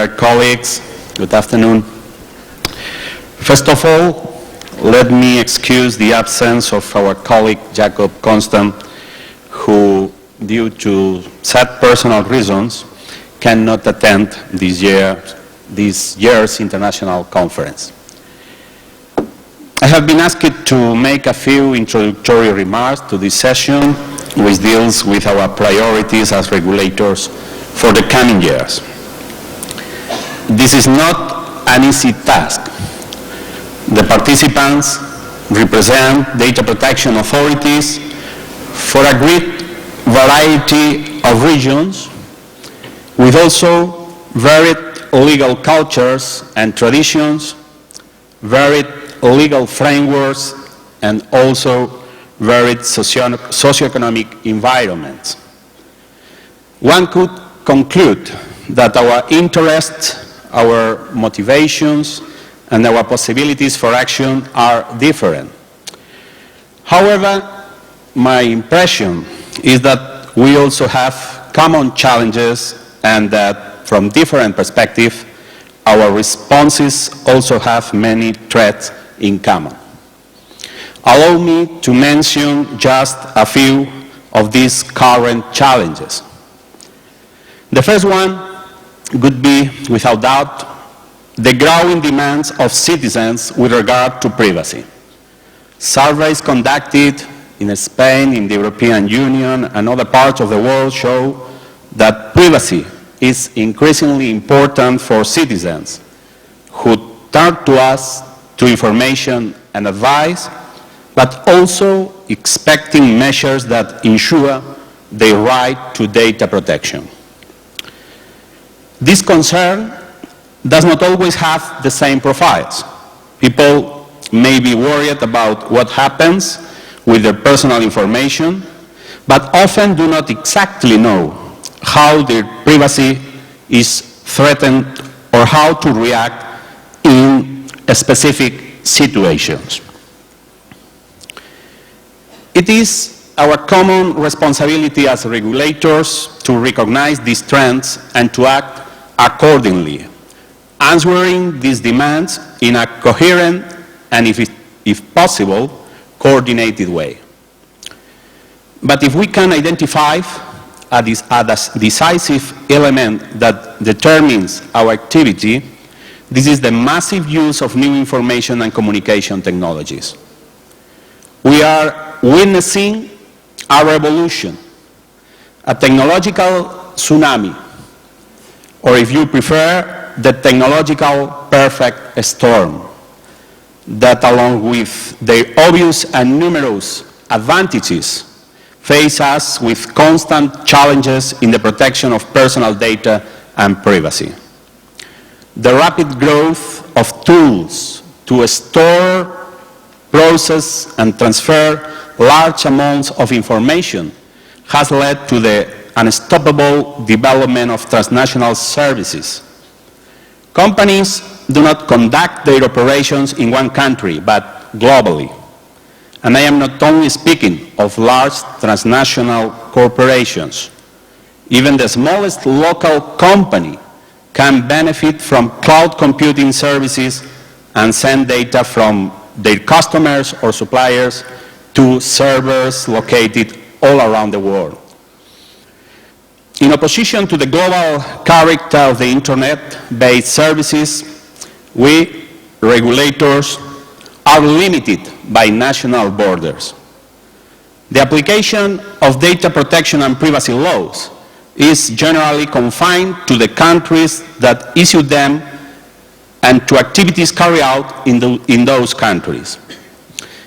dear colleagues, good afternoon. First of all, let me excuse the absence of our colleague Jacob Constant, who, due to sad personal reasons, cannot attend this year's international conference. I have been asked to make a few introductory remarks to this session, which deals with our priorities as regulators for the coming years. This is not an easy task. The participants represent data protection authorities for a great variety of regions, with also varied legal cultures and traditions, varied legal frameworks, and also varied socioeconomic environments. One could conclude that our interests, our motivations, and our possibilities for action are different. However, my impression is that we also have common challenges and that from different perspectives, our responses also have many threats in common. Allow me to mention just a few of these current challenges. The first one would be, without doubt, the growing demands of citizens with regard to privacy. Surveys conducted in Spain, in the European Union, and other parts of the world show that privacy is increasingly important for citizens who turn to us to information and advice, but also expecting measures that ensure their right to data protection. This concern does not always have the same profiles. People may be worried about what happens with their personal information, but often do not exactly know how their privacy is threatened or how to react in specific situations. It is our common responsibility as regulators to recognize these trends and to act accordingly, answering these demands in a coherent and, if possible, coordinated way. But if we can identify a decisive element that determines our activity, this is the massive use of new information and communication technologies. We are witnessing a revolution, a technological tsunami, or if you prefer, the technological perfect storm, that along with their obvious and numerous advantages, face us with constant challenges in the protection of personal data and privacy. The rapid growth of tools to store, process, and transfer large amounts of information has led to the unstoppable development of transnational services. Companies do not conduct their operations in one country, but globally. And I am not only speaking of large transnational corporations. Even the smallest local company can benefit from cloud computing services and send data from their customers or suppliers to servers located all around the world. In opposition to the global character of the internet-based services, we, regulators, are limited by national borders. The application of data protection and privacy laws is generally confined to the countries that issue them and to activities carried out in those countries.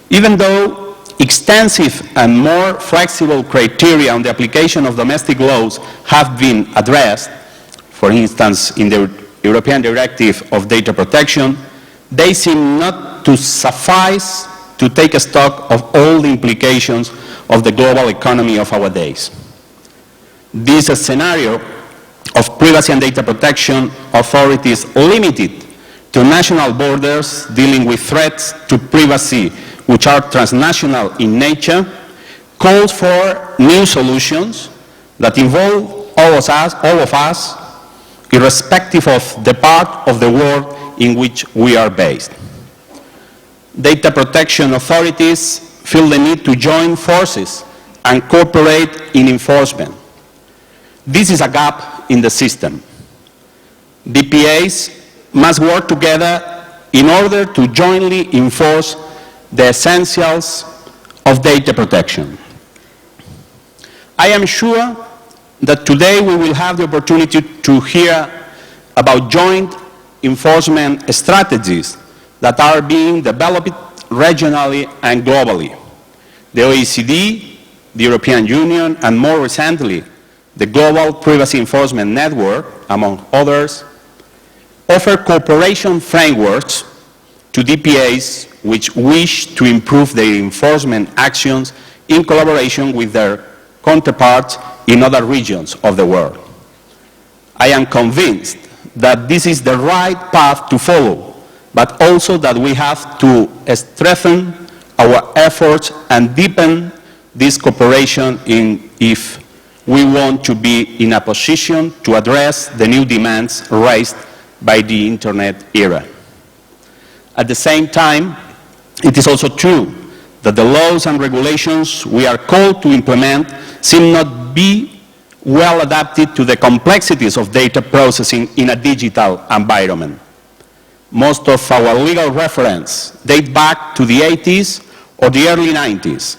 Even though extensive and more flexible criteria on the application of domestic laws have been addressed, for instance, in the European Directive of Data Protection, they seem not to suffice to take stock of all the implications of the global economy of our days. This scenario of privacy and data protection authorities limited to national borders dealing with threats to privacy which are transnational in nature calls for new solutions that involve all of us irrespective of the part of the world in which we are based. Data protection authorities feel the need to join forces and cooperate in enforcement. This is a gap in the system. DPAs must work together in order to jointly enforce the essentials of data protection. I am sure that today we will have the opportunity to hear about joint enforcement strategies that are being developed regionally and globally. The OECD, the European Union, and more recently, the Global Privacy Enforcement Network, among others, offer cooperation frameworks to DPAs which wish to improve their enforcement actions in collaboration with their counterparts in other regions of the world. I am convinced that this is the right path to follow, but also that we have to strengthen our efforts and deepen this cooperation if we want to be in a position to address the new demands raised by the Internet era. At the same time, it is also true that the laws and regulations we are called to implement seem not be well adapted to the complexities of data processing in a digital environment. Most of our legal reference date back to the 80s or the early 90s.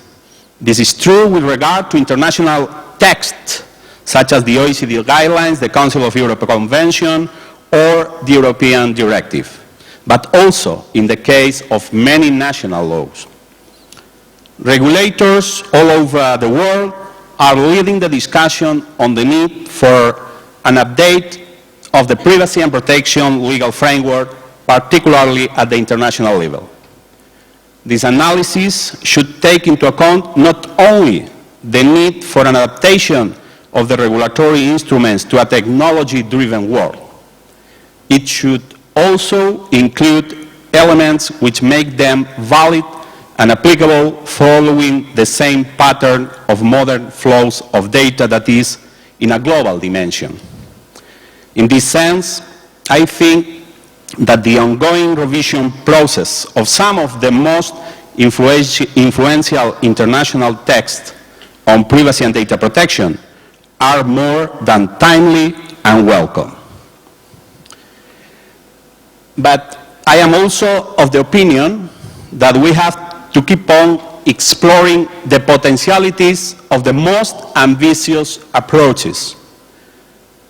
This is true with regard to international texts, such as the OECD guidelines, the Council of Europe Convention, or the European Directive, but also in the case of many national laws. Regulators all over the world are leading the discussion on the need for an update of the privacy and protection legal framework, particularly at the international level. This analysis should take into account not only the need for an adaptation of the regulatory instruments to a technology-driven world. It should also include elements which make them valid and applicable following the same pattern of modern flows of data that is in a global dimension. In this sense, I think that the ongoing revision process of some of the most influential international texts on privacy and data protection are more than timely and welcome. But I am also of the opinion that we have to keep on exploring the potentialities of the most ambitious approaches.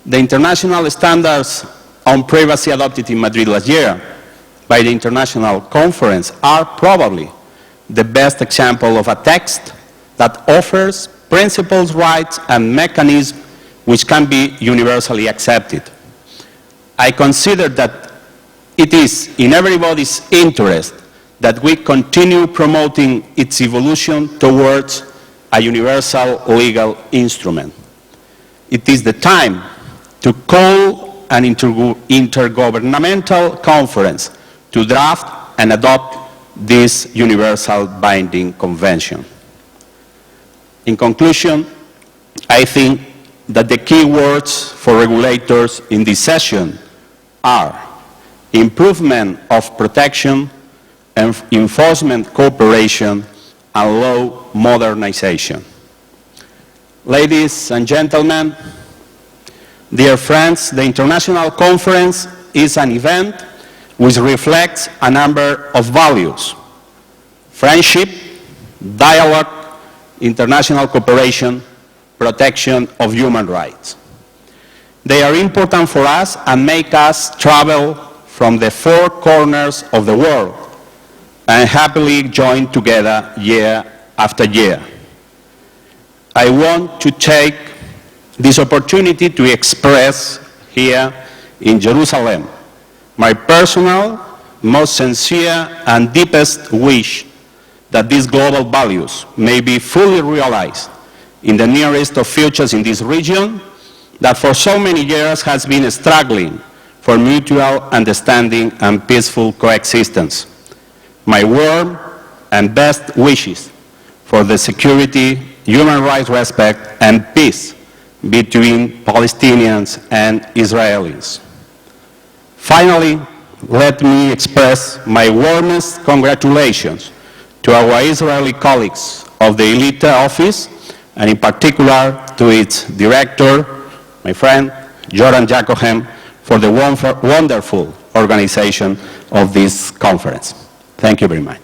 The international standards on privacy adopted in Madrid last year by the International Conference are probably the best example of a text that offers principles, rights, and mechanisms which can be universally accepted. I consider that it is in everybody's interest that we continue promoting its evolution towards a universal legal instrument. It is the time to call an intergovernmental conference to draft and adopt this universal binding convention. In conclusion, I think that the key words for regulators in this session are improvement of protection, enforcement cooperation, and law modernization. Ladies and gentlemen, dear friends, the International Conference is an event which reflects a number of values: friendship, dialogue, international cooperation, protection of human rights. They are important for us and make us travel from the four corners of the world and happily join together year after year. I want to take this opportunity to express here in Jerusalem my personal, most sincere and deepest wish that these global values may be fully realized in the nearest of futures in this region that for so many years has been struggling for mutual understanding and peaceful coexistence. My warm and best wishes for the security, human rights respect, and peace between Palestinians and Israelis. Finally, let me express my warmest congratulations to our Israeli colleagues of the ILITA office, and in particular to its director, my friend, Joran Jakohem, for the wonderful organization of this conference. Thank you very much.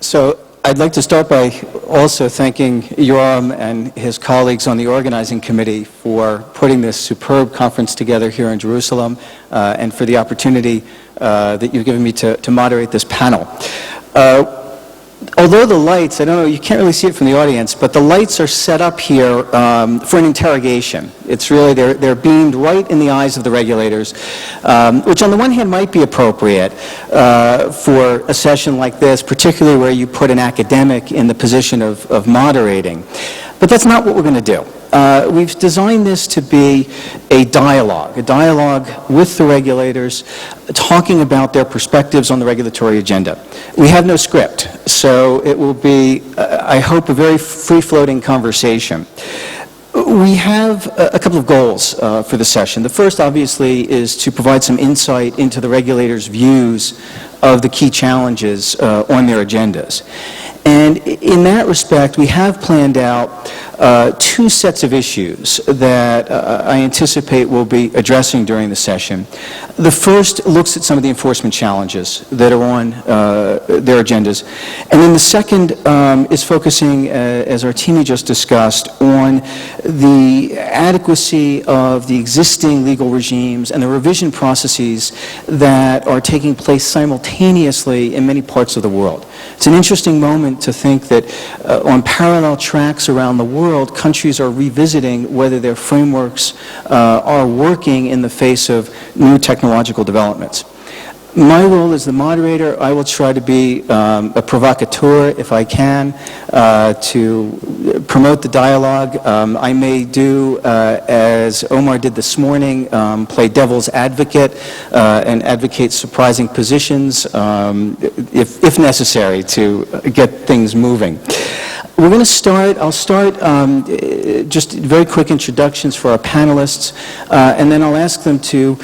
So I'd like to start by also thanking Yoram and his colleagues on the organizing committee for putting this superb conference together here in Jerusalem and for the opportunity that you've given me to moderate this panel. Although the lights, I don't know, you can't really see it from the audience, but the lights are set up here for an interrogation. It's really, they're beamed right in the eyes of the regulators, which on the one hand might be appropriate for a session like this, particularly where you put an academic in the position of moderating. But that's not what we're going to do. We've designed this to be a dialogue with the regulators, talking about their perspectives on the regulatory agenda. We have no script, so it will be, I hope, a very free-floating conversation. We have a couple of goals for the session. The first, obviously, is to provide some insight into the regulators' views of the key challenges on their agendas. And in that respect, we have planned out two sets of issues that I anticipate we'll be addressing during the session. The first looks at some of the enforcement challenges that are on their agendas. And then the second is focusing, as Artemi just discussed, on the adequacy of the existing legal regimes and the revision processes that are taking place simultaneously in many parts of the world. It's an interesting moment to think that on parallel tracks around the world, countries are revisiting whether their frameworks are working in the face of new technological developments. My role as the moderator, I will try to be a provocateur if I can, to promote the dialogue. I may do, as Omar did this morning, play devil's advocate and advocate surprising positions, if necessary, to get things moving. We're going to start, I'll start just very quick introductions for our panelists, and then I'll ask them to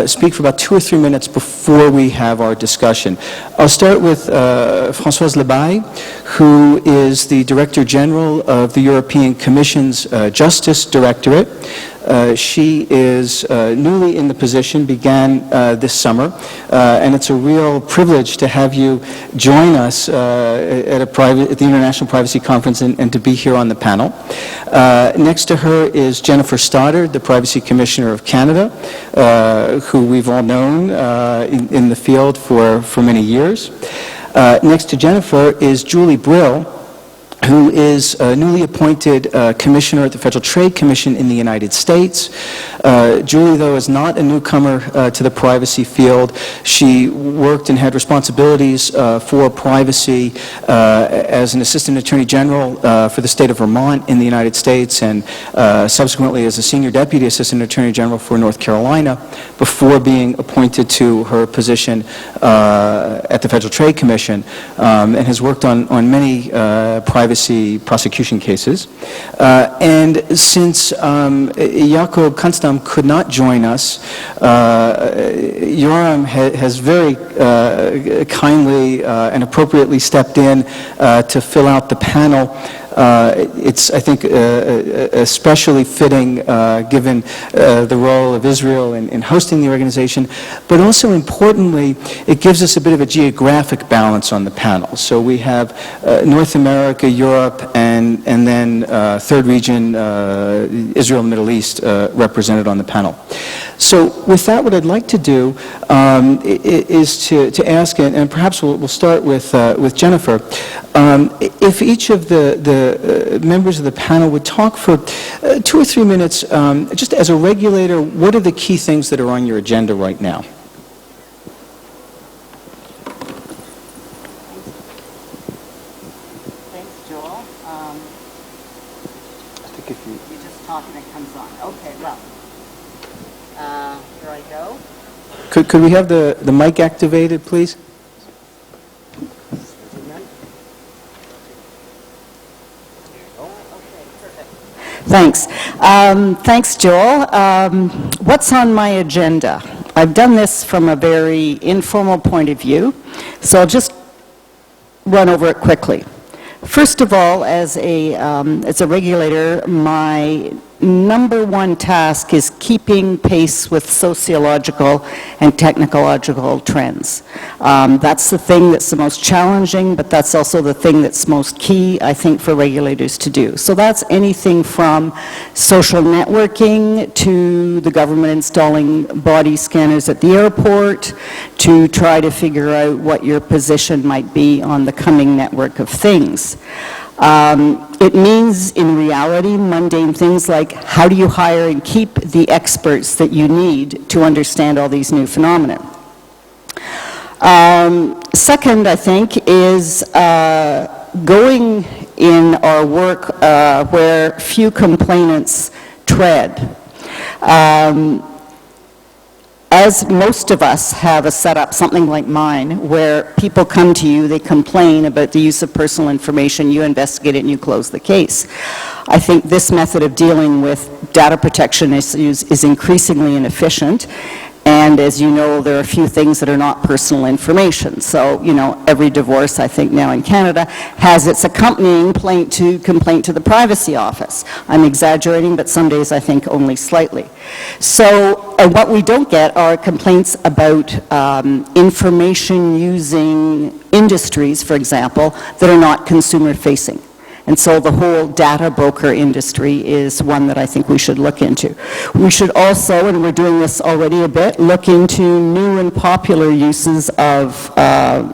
speak for about 2 or 3 minutes before we have our discussion. I'll start with Françoise Lebaille, who is the Director General of the European Commission's Justice Directorate. She is newly in the position, began this summer, and it's a real privilege to have you join us at the International Privacy Conference and to be here on the panel. Next to her is Jennifer Stoddard, the Privacy Commissioner of Canada, who we've all known in the field for many years. Next to Jennifer is Julie Brill, who is newly appointed Commissioner at the Federal Trade Commission in the United States. Julie, though, is not a newcomer to the privacy field. She worked and had responsibilities for privacy as an Assistant Attorney General for the state of Vermont in the United States, and subsequently as a Senior Deputy Assistant Attorney General for North Carolina, before being appointed to her position at the Federal Trade Commission, and has worked on many privacy prosecution cases. And since Jakob Kanstam could not join us, Yoram has very kindly and appropriately stepped in to fill out the panel. It's, I think, especially fitting given the role of Israel in hosting the organization, but also importantly, it gives us a bit of a geographic balance on the panel. So we have North America, Europe, and then third region, Israel and Middle East, represented on the panel. So with that, what I'd like to do is to ask, and perhaps we'll start with Jennifer, if each of the members of the panel would talk for 2 or 3 minutes, just as a regulator, what are the key things that are on your agenda right now? Thanks, Joel. I think if you just talk and it comes on. Okay, well, here I go. Could we have the mic activated, please? Thanks. Thanks, Joel. What's on my agenda? I've done this from a very informal point of view, so I'll just run over it quickly. First of all, as a regulator, my number one task is keeping pace with sociological and technological trends. That's the thing that's the most challenging, but that's also the thing that's most key, I think, for regulators to do. So that's anything from social networking to the government installing body scanners at the airport to try to figure out what your position might be on the coming network of things. It means, in reality, mundane things like how do you hire and keep the experts that you need to understand all these new phenomena. Second, I think, is going in our work where few complainants tread. As most of us have a setup, something like mine, where people come to you, they complain about the use of personal information, you investigate it and you close the case. I think this method of dealing with data protection issues is increasingly inefficient. And as you know, there are a few things that are not personal information. So, you know, every divorce, I think now in Canada, has its accompanying complaint to the privacy office. I'm exaggerating, but some days I think only slightly. So, and what we don't get are complaints about information using industries, for example, that are not consumer facing. And so the whole data broker industry is one that I think we should look into. We should also, and we're doing this already a bit, look into new and popular uses of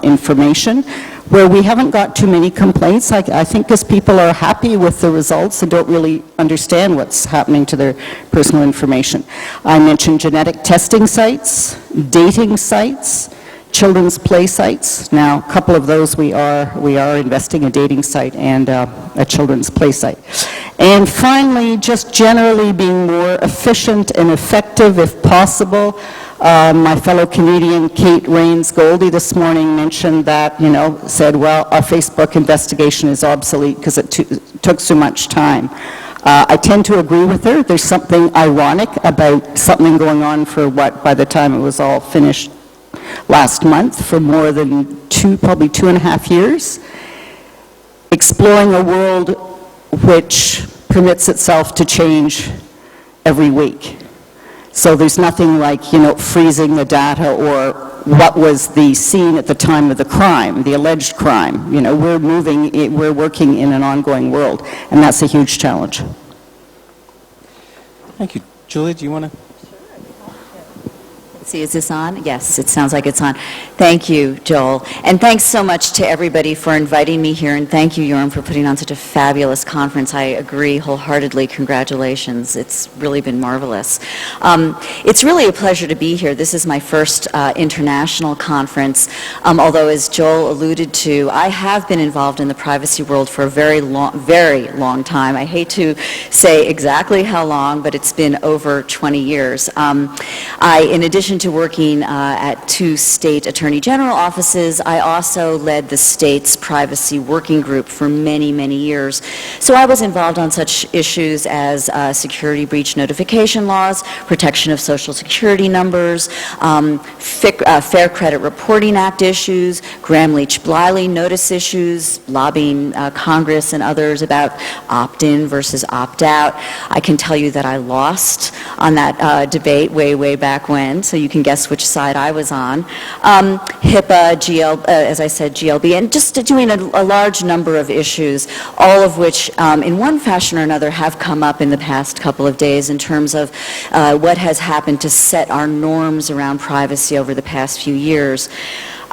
information where we haven't got too many complaints. I think because people are happy with the results and don't really understand what's happening to their personal information. I mentioned genetic testing sites, dating sites, children's play sites. Now, a couple of those we are investing, a dating site and a children's play site. And finally, just generally being more efficient and effective if possible. My fellow Canadian Kate Rains-Goldie this morning mentioned that, you know, said, well, our Facebook investigation is obsolete because it took so much time. I tend to agree with her. There's something ironic about something going on for what, by the time it was all finished last month, for more than probably 2.5 years, exploring a world which permits itself to change every week. So there's nothing like, you know, freezing the data or what was the scene at the time of the crime, the alleged crime. You know, we're working in an ongoing world, and that's a huge challenge. Thank you. Julia, do you want to? See, is this on? Yes, it sounds like it's on. Thank you, Joel. And thanks so much to everybody for inviting me here, and thank you, Jorn, for putting on such a fabulous conference. I agree wholeheartedly. Congratulations. It's really been marvelous. It's really a pleasure to be here. This is my first international conference, although, as Joel alluded to, I have been involved in the privacy world for a very long time. I hate to say exactly how long, but it's been over 20 years. In addition to working at 2 state attorney general offices, I also led the state's privacy working group for many, many years. So I was involved on such issues as security breach notification laws, protection of social security numbers, Fair Credit Reporting Act issues, Gramm-Leach-Bliley notice issues, lobbying Congress and others about opt-in versus opt-out. I can tell you that I lost on that debate way back when, so you can guess which side I was on. HIPAA, as I said, GLB, and just doing a large number of issues, all of which, in one fashion or another, have come up in the past couple of days in terms of what has happened to set our norms around privacy over the past few years.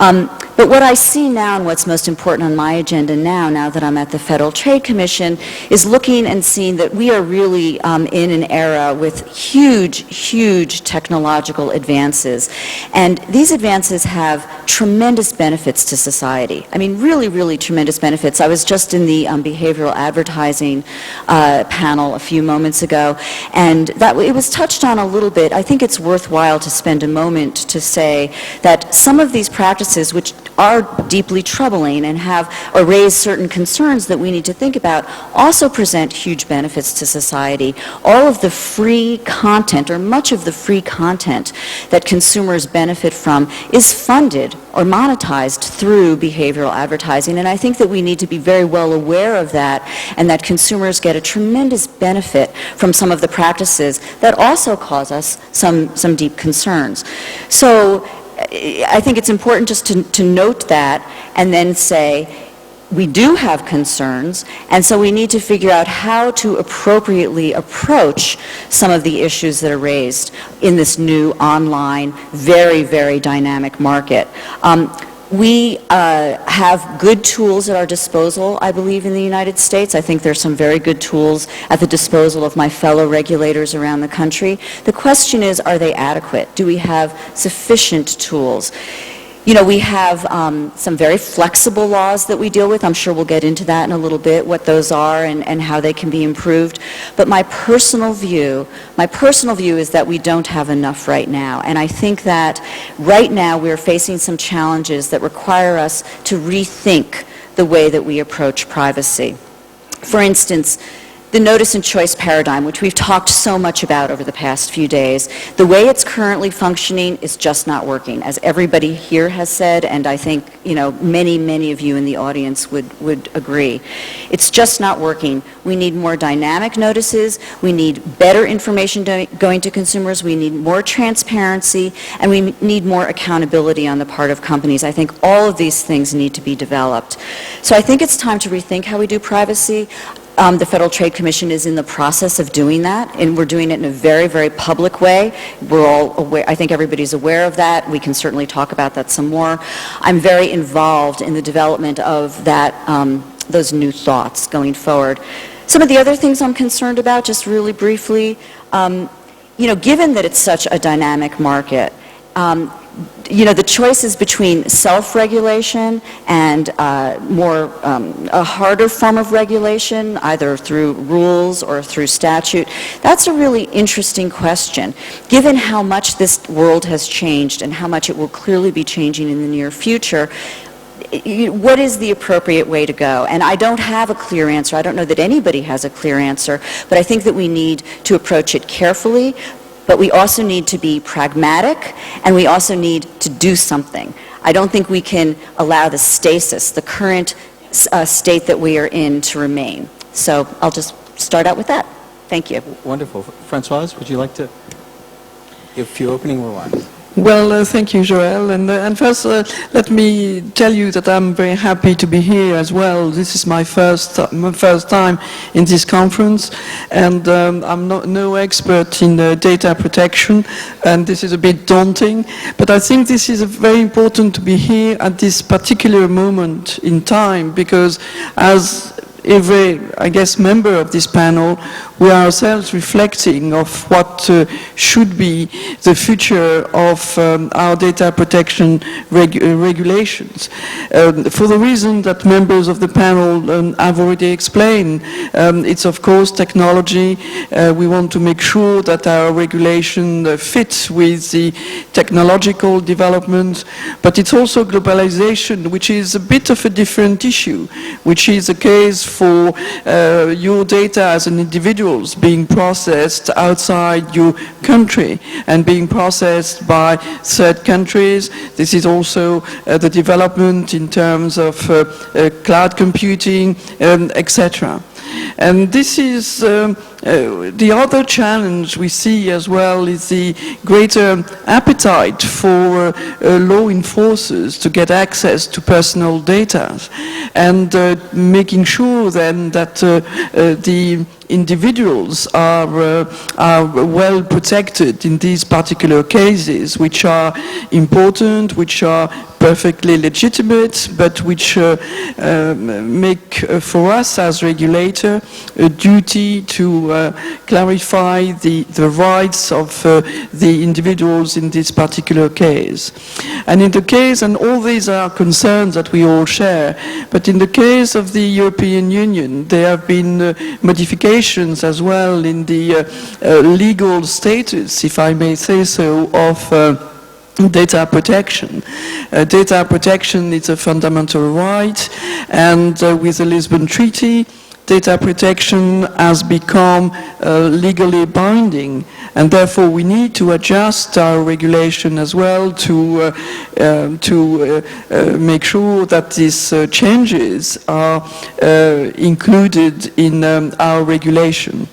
But what I see now and what's most important on my agenda now that I'm at the Federal Trade Commission, is looking and seeing that we are really in an era with huge technological advances. And these advances have tremendous benefits to society. I mean, really tremendous benefits. I was just in the behavioral advertising panel a few moments ago, and that it was touched on a little bit. I think it's worthwhile to spend a moment to say that some of these practices, which are deeply troubling and have or raise certain concerns that we need to think about, also present huge benefits to society. All of the free content, or much of the free content that consumers benefit from, is funded or monetized through behavioral advertising, and I think that we need to be very well aware of that, and that consumers get a tremendous benefit from some of the practices that also cause us some deep concerns. So I think it's important just to note that, and then say, we do have concerns, and so we need to figure out how to appropriately approach some of the issues that are raised in this new online, very dynamic market. We have good tools at our disposal, I believe, in the United States. I think there's some very good tools at the disposal of my fellow regulators around the country. The question is, are they adequate? Do we have sufficient tools? You know, we have some very flexible laws that we deal with. I'm sure we'll get into that in a little bit, what those are and how they can be improved. But my personal view is that we don't have enough right now. And I think that right now we're facing some challenges that require us to rethink the way that we approach privacy. For instance, the notice and choice paradigm, which we've talked so much about over the past few days, the way it's currently functioning is just not working, as everybody here has said, and I think, you know, many of you in the audience would agree. It's just not working. We need more dynamic notices, we need better information going to consumers, we need more transparency, and we need more accountability on the part of companies. I think all of these things need to be developed. So I think it's time to rethink how we do privacy. The Federal Trade Commission is in the process of doing that, and we're doing it in a very public way. We're all aware, I think everybody's aware of that. We can certainly talk about that some more. I'm very involved in the development of that, those new thoughts going forward. Some of the other things I'm concerned about, just really briefly, you know, given that it's such a dynamic market, you know, the choices between self-regulation and a harder form of regulation, either through rules or through statute, that's a really interesting question. Given how much this world has changed and how much it will clearly be changing in the near future, what is the appropriate way to go? And I don't have a clear answer. I don't know that anybody has a clear answer, but I think that we need to approach it carefully. But we also need to be pragmatic, and we also need to do something. I don't think we can allow the stasis, the current state that we are in, to remain. So I'll just start out with that. Thank you. Wonderful. Françoise, would you like to give a few opening remarks? Well, thank you, Joël. And first, let me tell you that I'm very happy to be here as well. This is my first time in this conference, and I'm no expert in data protection, and this is a bit daunting. But I think this is very important to be here at this particular moment in time, because as every, I guess, member of this panel, we are ourselves reflecting of what should be the future of our data protection regulations. For the reason that members of the panel have already explained, it's of course technology. We want to make sure that our regulation fits with the technological development, but it's also globalization, which is a bit of a different issue, which is the case for your data as an individual being processed outside your country and being processed by third countries. This is also the development in terms of cloud computing, etc. And this is the other challenge we see as well, is the greater appetite for law enforcers to get access to personal data, and making sure then that the individuals are well protected in these particular cases, which are important, which are perfectly legitimate, but which make for us as regulator a duty to clarify the rights of the individuals in this particular case. And in the case, and all these are concerns that we all share, but in the case of the European Union, there have been modifications as well in the legal status, if I may say so, of data protection. Data protection is a fundamental right, and with the Lisbon Treaty, data protection has become legally binding, and therefore we need to adjust our regulation as well to make sure that these changes are included in our regulation.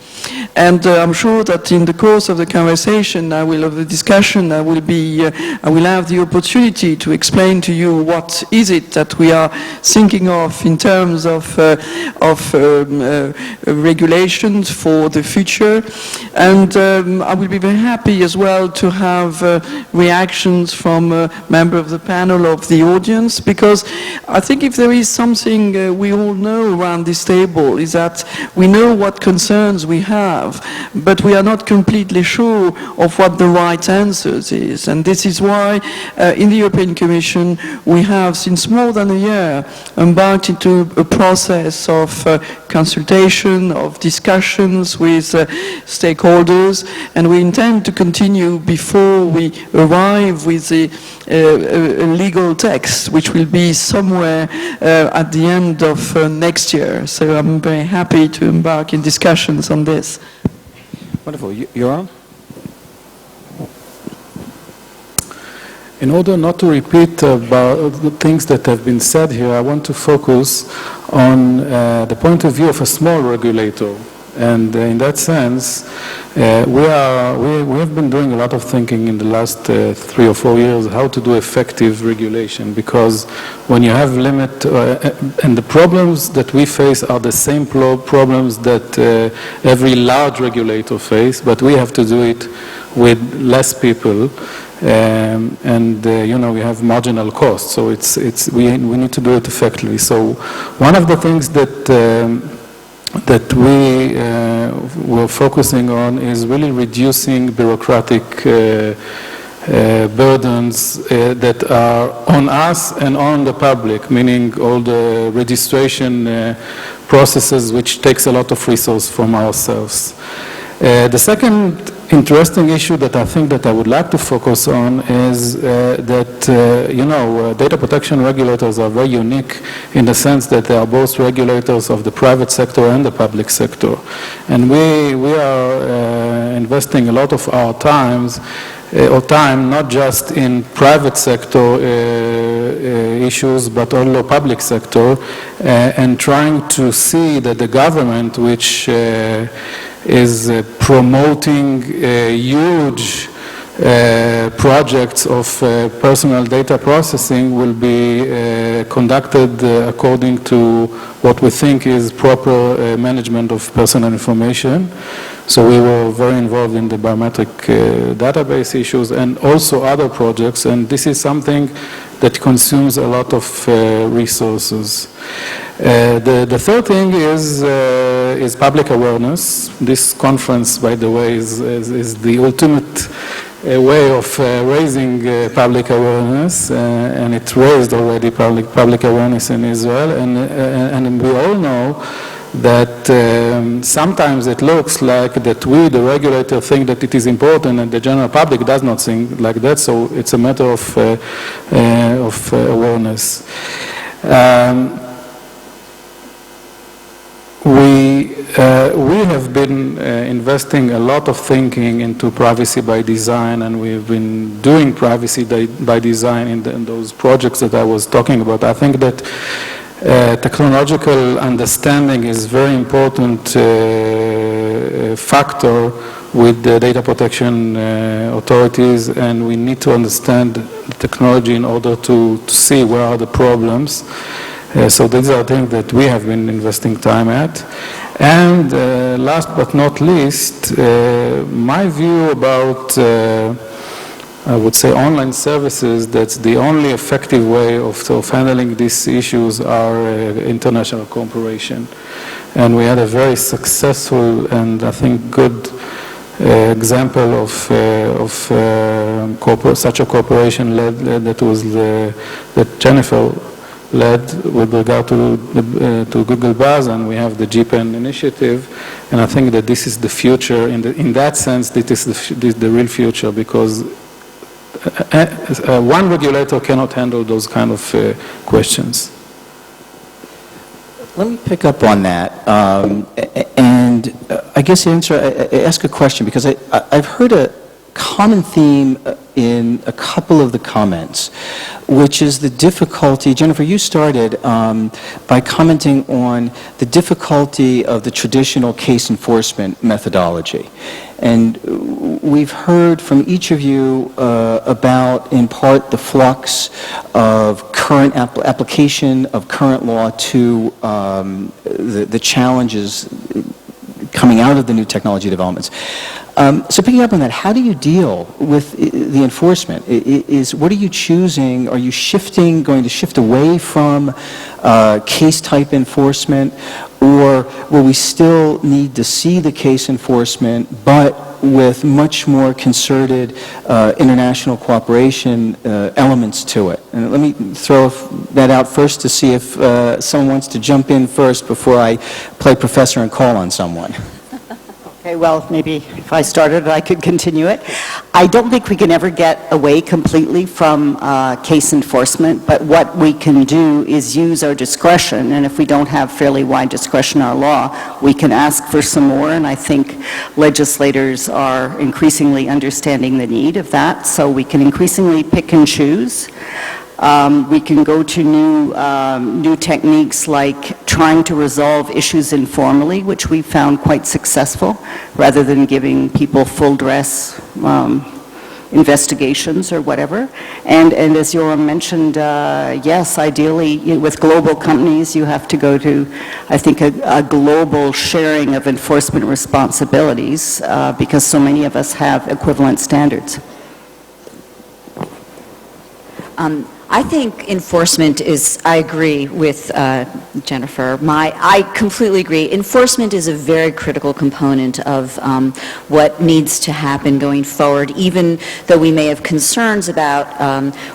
And I'm sure that in the course of the conversation, of the discussion, I will have the opportunity to explain to you what is it that we are thinking of in terms of regulations for the future. And I will be very happy as well to have reactions from a member of the panel, of the audience, because I think if there is something we all know around this table is that we know what concerns we have, but we are not completely sure of what the right answers is. And this is why in the European Commission we have, since more than a year, embarked into a process of consultation, of discussions with stakeholders, and we intend to continue before we arrive with a legal text, which will be somewhere at the end of next year. So I'm very happy to embark in discussions on this. Wonderful. You're on? In order not to repeat about the things that have been said here, I want to focus on the point of view of a small regulator. And in that sense, we have been doing a lot of thinking in the last 3 or 4 years how to do effective regulation, because when you have limit, and the problems that we face are the same problems that every large regulator face, but we have to do it with less people. You know, we have marginal costs, so we need to do it effectively. So one of the things that we were focusing on is really reducing bureaucratic burdens that are on us and on the public, meaning all the registration processes, which takes a lot of resource from ourselves. The second interesting issue that I think that I would like to focus on is that, you know, data protection regulators are very unique in the sense that they are both regulators of the private sector and the public sector. And we are investing a lot of our time not just in private sector issues, but also public sector, and trying to see that the government, which is promoting huge projects of personal data processing, will be conducted according to what we think is proper management of personal information. So we were very involved in the biometric database issues and also other projects, and this is something that consumes a lot of resources. The third thing is public awareness. This conference, by the way, is the ultimate way of raising public awareness, and it raised already public awareness in Israel, and we all know that sometimes it looks like that we, the regulator, think that it is important and the general public does not think like that, so it's a matter of awareness. We have been investing a lot of thinking into privacy by design, and we've been doing privacy by design in those projects that I was talking about. I think that technological understanding is a very important factor with the data protection authorities, and we need to understand the technology in order to see where are the problems. So these are things that we have been investing time at. And last but not least, my view about I would say, online services, that's the only effective way of handling these issues are international cooperation. And we had a very successful and I think good example of such a cooperation that was that Jennifer led with regard to Google Buzz, and we have the GPEN initiative, and I think that this is the future. In that sense, this is the real future, because one regulator cannot handle those kind of questions. Let me pick up on that, and I guess ask a question, because I've heard a common theme in a couple of the comments, which is the difficulty. Jennifer, you started by commenting on the difficulty of the traditional case enforcement methodology. And we've heard from each of you about, in part, the flux of current application of current law to the challenges coming out of the new technology developments. So picking up on that, how do you deal with the enforcement? What are you choosing? Are you going to shift away from case-type enforcement, or will we still need to see the case enforcement, but with much more concerted international cooperation elements to it? And let me throw that out first to see if someone wants to jump in first before I play professor and call on someone. Okay, well, maybe if I started, I could continue it. I don't think we can ever get away completely from case enforcement, but what we can do is use our discretion, and if we don't have fairly wide discretion in our law, we can ask for some more, and I think legislators are increasingly understanding the need of that, so we can increasingly pick and choose. We can go to new techniques like trying to resolve issues informally, which we found quite successful, rather than giving people full dress investigations or whatever. And as Yoram mentioned, yes, ideally with global companies you have to go to, I think, a global sharing of enforcement responsibilities because so many of us have equivalent standards. I think enforcement is, I agree with Jennifer. I completely agree. Enforcement is a very critical component of what needs to happen going forward, even though we may have concerns about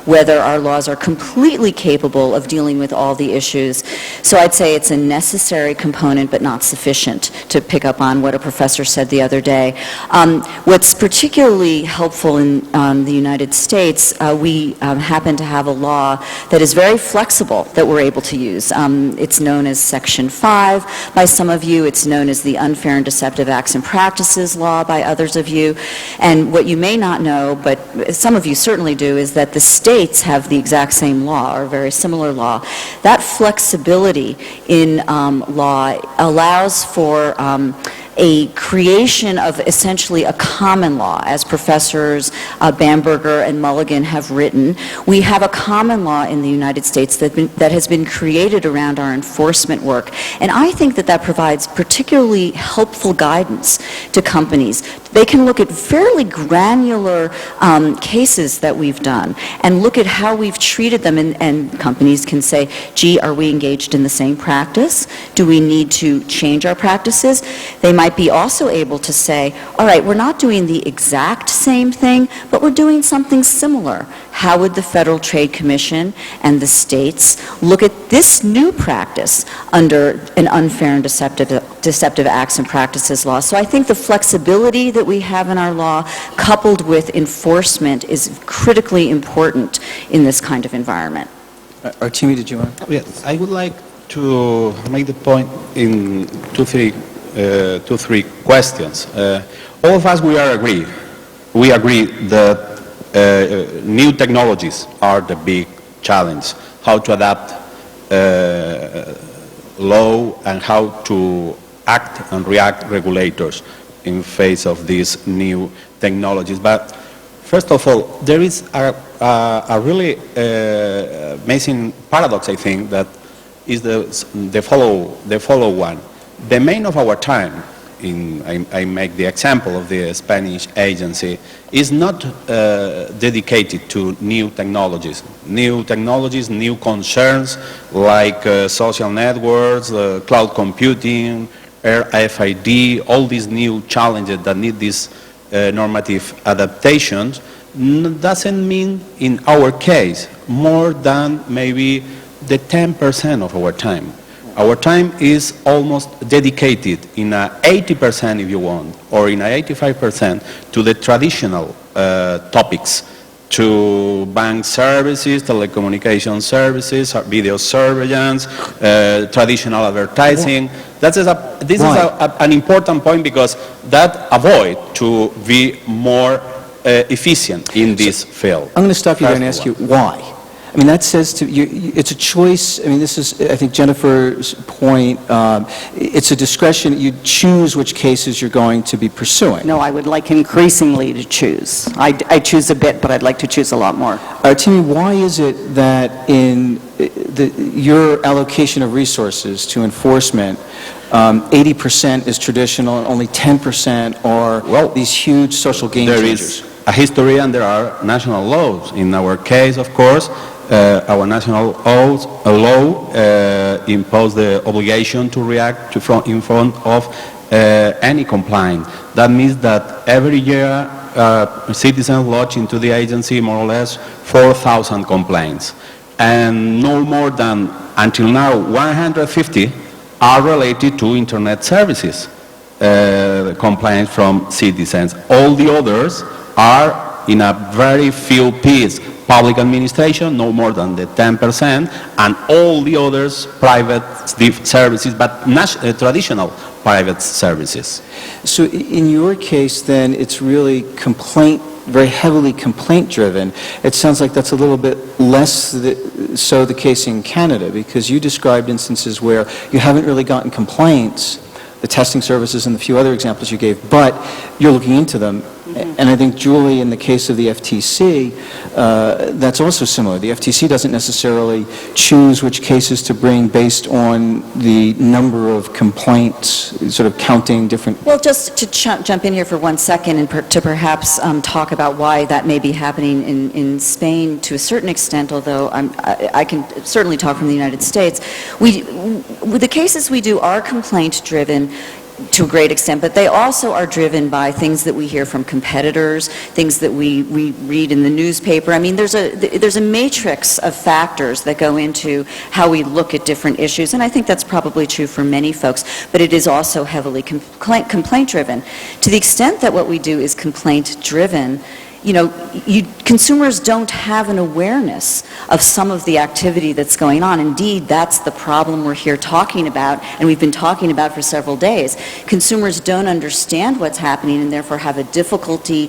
whether our laws are completely capable of dealing with all the issues. So I'd say it's a necessary component, but not sufficient, to pick up on what a professor said the other day. What's particularly helpful in the United States, we happen to have a law that is very flexible that we're able to use. It's known as Section 5 by some of you. It's known as the Unfair and Deceptive Acts and Practices Law by others of you. And what you may not know, but some of you certainly do, is that the states have the exact same law or very similar law. That flexibility in law allows for a creation of essentially a common law, as Professors Bamberger and Mulligan have written. We have a common law in the United States that has been created around our enforcement work, and I think that provides particularly helpful guidance to companies. They can look at fairly granular cases that we've done and look at how we've treated them, and companies can say, gee, are we engaged in the same practice? Do we need to change our practices? They might be also able to say, all right, we're not doing the exact same thing, but we're doing something similar. How would the Federal Trade Commission and the states look at this new practice under an unfair and deceptive acts and practices law? So I think the flexibility that we have in our law, coupled with enforcement, is critically important in this kind of environment. Artemi, did you want? Yes, I would like to make the point in two, three questions. All of us, we agree that new technologies are the big challenge, how to adapt law and how to act and react regulators in face of these new technologies. But first of all, there is a really amazing paradox, I think, that is the follow one. The main of our time I make the example of the Spanish agency, is not dedicated to new technologies, new concerns like social networks, cloud computing, RFID, all these new challenges that need these normative adaptations, doesn't mean, in our case, more than maybe the 10% of our time. Our time is almost dedicated in a 80%, if you want, or in a 85% to the traditional topics, to bank services, telecommunication services, video surveillance, traditional advertising. This is an important point because that avoid to be more efficient in this field. I'm going to stop you there and ask you why. I mean, that says to you, it's a choice. I mean, this is, I think, Jennifer's point. It's a discretion. You choose which cases you're going to be pursuing. No, I would like increasingly to choose. I choose a bit, but I'd like to choose a lot more. Timmy, why is it that in your allocation of resources to enforcement, 80% is traditional and only 10% are these huge social game changers? There is a history and there are national laws. In our case, of course, our national law imposes the obligation to react in front of any complaint. That means that every year citizens lodge into the agency more or less 4,000 complaints. And no more than, until now, 150 are related to internet services, complaints from citizens. All the others are in a very few piece. Public administration, no more than the 10%, and all the others private services, but traditional private services. So in your case, then, it's really very heavily complaint-driven. It sounds like that's a little bit less so the case in Canada, because you described instances where you haven't really gotten complaints, the testing services and the few other examples you gave, but you're looking into them. And I think, Julie, in the case of the FTC, that's also similar. The FTC doesn't necessarily choose which cases to bring based on the number of complaints, sort of counting different... Well, just to jump in here for 1 second and to perhaps talk about why that may be happening in Spain to a certain extent, although I can certainly talk from the United States. The cases we do are complaint-driven to a great extent, but they also are driven by things that we hear from competitors, things that we read in the newspaper. I mean, there's a matrix of factors that go into how we look at different issues, and I think that's probably true for many folks, but it is also heavily complaint-driven. To the extent that what we do is complaint-driven, you know, consumers don't have an awareness of some of the activity that's going on. Indeed, that's the problem we're here talking about, and we've been talking about for several days. Consumers don't understand what's happening and therefore have difficulty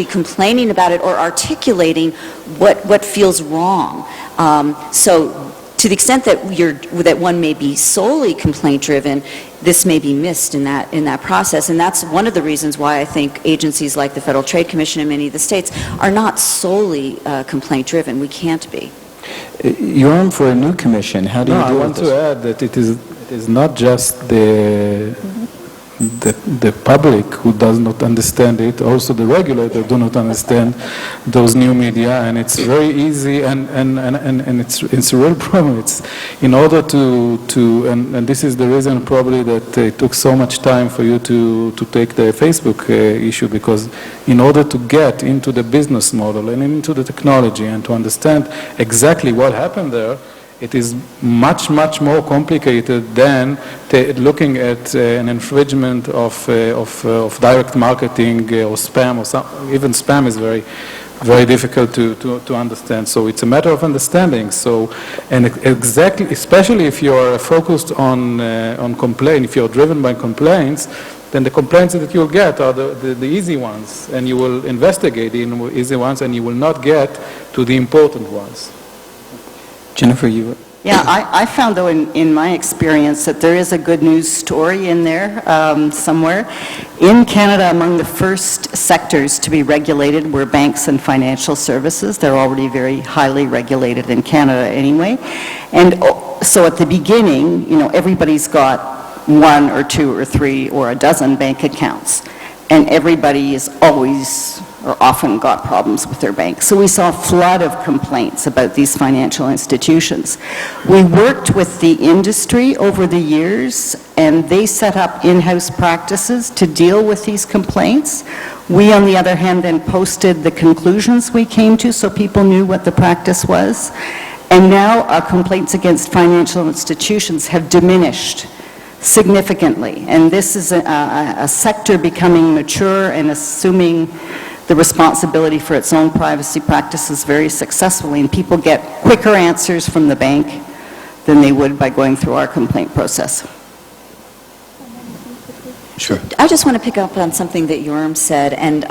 complaining about it or articulating what feels wrong. So to the extent that one may be solely complaint-driven, this may be missed in that process, and that's one of the reasons why I think agencies like the Federal Trade Commission in many of the states are not solely complaint-driven. We can't be. You're on for a new commission. How do you deal with this? I want to add that it is not just the public who does not understand it, also the regulator do not understand those new media, and it's very easy, and it's a real problem. It's in order and this is the reason probably that it took so much time for you to take the Facebook issue, because in order to get into the business model and into the technology and to understand exactly what happened there, it is much, much more complicated than looking at an infringement of direct marketing or spam, or even spam is very, very difficult to understand. So it's a matter of understanding. So, and exactly, especially if you're focused on complaint, if you're driven by complaints, then the complaints that you'll get are the easy ones, and you will investigate the easy ones, and you will not get to the important ones. Jennifer, you... Yeah, I found, though, in my experience, that there is a good news story in there somewhere. In Canada, among the first sectors to be regulated were banks and financial services. They're already very highly regulated in Canada anyway. And so at the beginning, you know, everybody's got 1 or 2 or 3 or a dozen bank accounts. And everybody is always or often got problems with their bank. So we saw a flood of complaints about these financial institutions. We worked with the industry over the years, and they set up in-house practices to deal with these complaints. We, on the other hand, then posted the conclusions we came to so people knew what the practice was. And now our complaints against financial institutions have diminished significantly. And this is a sector becoming mature and assuming the responsibility for its own privacy practices very successfully, and people get quicker answers from the bank than they would by going through our complaint process. Sure. I just want to pick up on something that Yoram said, and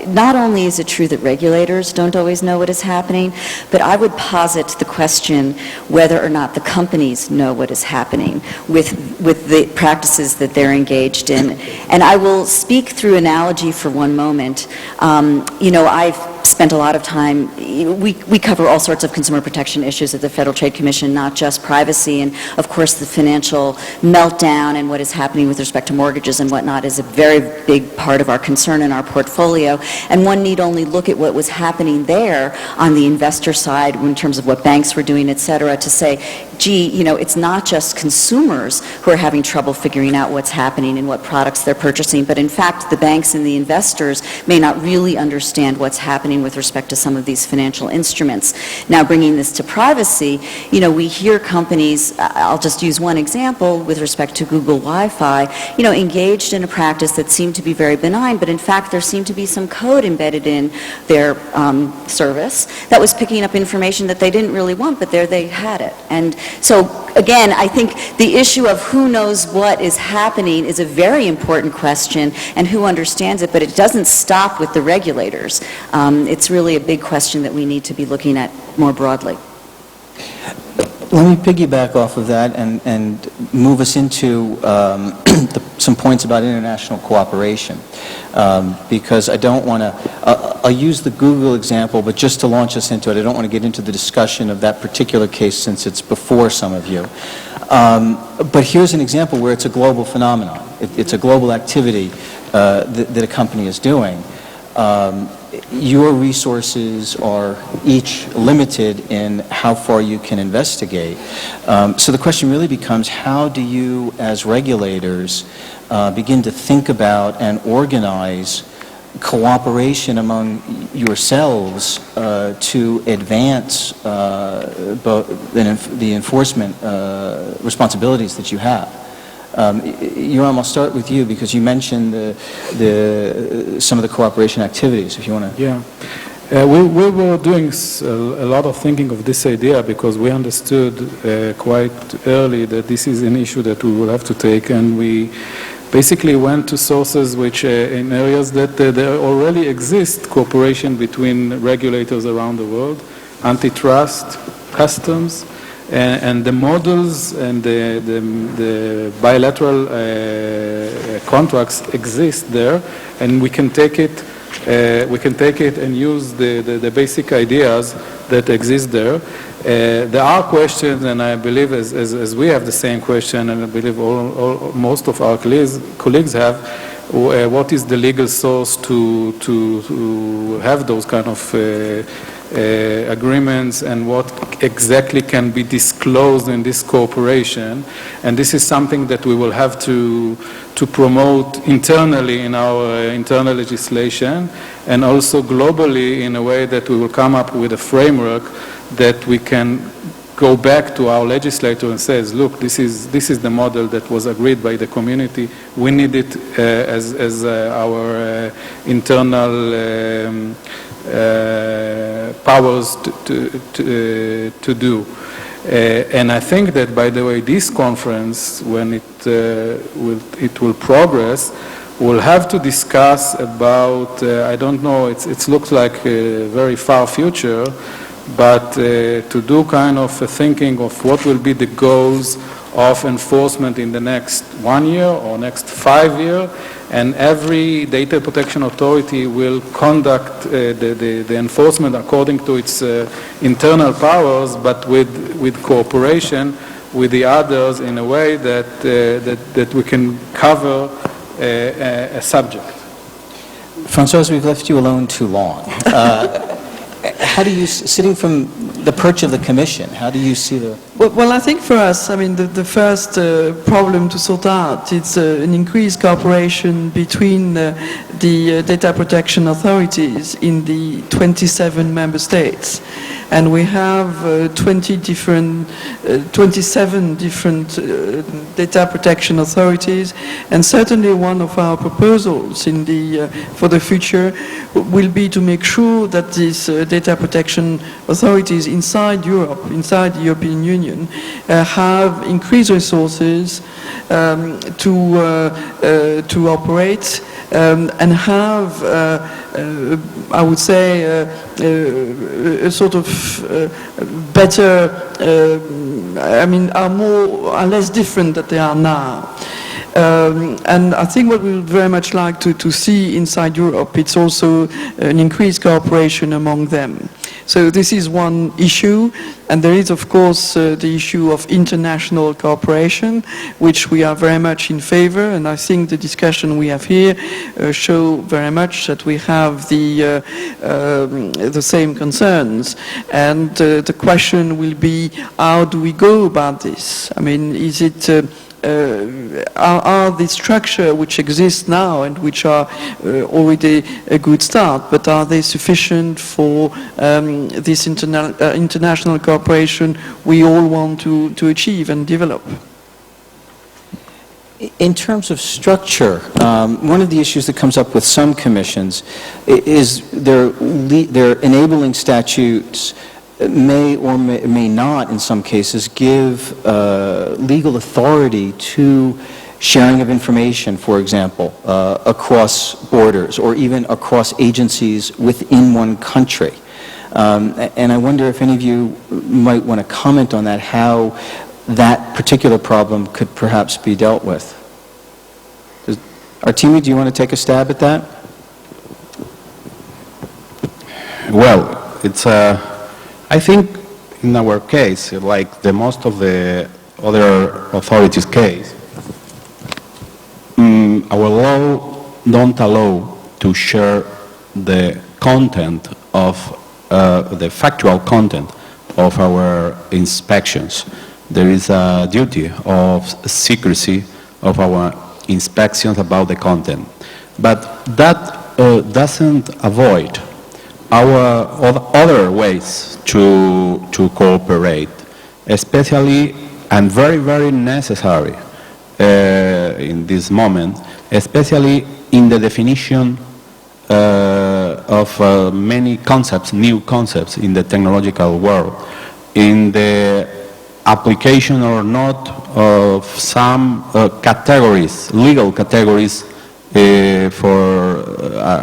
not only is it true that regulators don't always know what is happening, but I would posit the question whether or not the companies know what is happening with the practices that they're engaged in. And I will speak through analogy for one moment. You know, I've spent a lot of time, we cover all sorts of consumer protection issues at the Federal Trade Commission, not just privacy, and of course the financial meltdown and what is happening with respect to mortgages and whatnot is a very big part of our concern in our portfolio. And one need only look at what was happening there on the investor side in terms of what banks were doing, et cetera, to say, gee, you know, it's not just consumers who are having trouble figuring out what's happening and what products they're purchasing, but in fact the banks and the investors may not really understand what's happening with respect to some of these financial instruments. Now, bringing this to privacy, you know, we hear companies, I'll just use one example with respect to Google Wi-Fi, you know, engaged in a practice that seemed to be very benign, but in fact there seemed to be some code embedded in their service that was picking up information that they didn't really want, but there they had it. And so, again, I think the issue of who knows what is happening is a very important question, and who understands it, but it doesn't stop with the regulators. It's really a big question that we need to be looking at more broadly. Let me piggyback off of that and move us into some points about international cooperation, because I don't want to, I'll use the Google example, but just to launch us into it, I don't want to get into the discussion of that particular case since it's before some of you. But here's an example where it's a global phenomenon. It's a global activity that a company is doing. Your resources are each limited in how far you can investigate. So the question really becomes, how do you, as regulators, begin to think about and organize cooperation among yourselves to advance the enforcement responsibilities that you have? Yoram, I'll start with you because you mentioned some of the cooperation activities, if you want to. Yeah. We were doing a lot of thinking of this idea because we understood quite early that this is an issue that we will have to take, and we basically went to sources which in areas that there already exist cooperation between regulators around the world, antitrust, customs, and the models and the bilateral contracts exist there, and we can take it and use the basic ideas that exist there. There are questions, and I believe as we have the same question, and I believe most of our colleagues have, what is the legal source to have those kind of agreements, and what exactly can be disclosed in this cooperation. And this is something that we will have to promote internally in our internal legislation, and also globally in a way that we will come up with a framework that we can go back to our legislator and says, look, this is the model that was agreed by the community. We need it as our internal powers to do. And I think that, by the way, this conference, when it will progress, we'll have to discuss about, I don't know, it looks like a very far future, but to do kind of a thinking of what will be the goals of enforcement in the next 1 year or next 5 years, and every data protection authority will conduct the enforcement according to its internal powers, but with cooperation with the others in a way that we can cover a subject. Françoise, we've left you alone too long. How do you, sitting from the perch of the Commission, how do you see the... Well, I think for us, I mean, the first problem to sort out is an increased cooperation between the data protection authorities in the 27 member states. And we have 27 different data protection authorities, and certainly one of our proposals in for the future will be to make sure that these data protection authorities inside Europe, inside the European Union, have increased resources to operate and have, I would say, a sort of better, are less different than they are now. And I think what we would very much like to see inside Europe, it's also an increased cooperation among them. So this is one issue, and there is of course the issue of international cooperation, which we are very much in favor, and I think the discussion we have here show very much that we have the same concerns. And the question will be, how do we go about this? I mean, is it are the structure which exists now and which are already a good start, but are they sufficient for this international cooperation we all want to achieve and develop? In terms of structure, one of the issues that comes up with some commissions is their enabling statutes may or may not, in some cases, give legal authority to sharing of information, for example, across borders or even across agencies within one country. And I wonder if any of you might want to comment on that, how that particular problem could perhaps be dealt with. Artemi, do you want to take a stab at that? Well, it's I think in our case, like the most of the other authorities' case, our law don't allow to share the content of the factual content of our inspections. There is a duty of secrecy of our inspections about the content, but that doesn't avoid our other ways to cooperate, especially and very, very necessary in this moment, especially in the definition of many concepts, new concepts in the technological world, in the application or not of some categories, legal categories for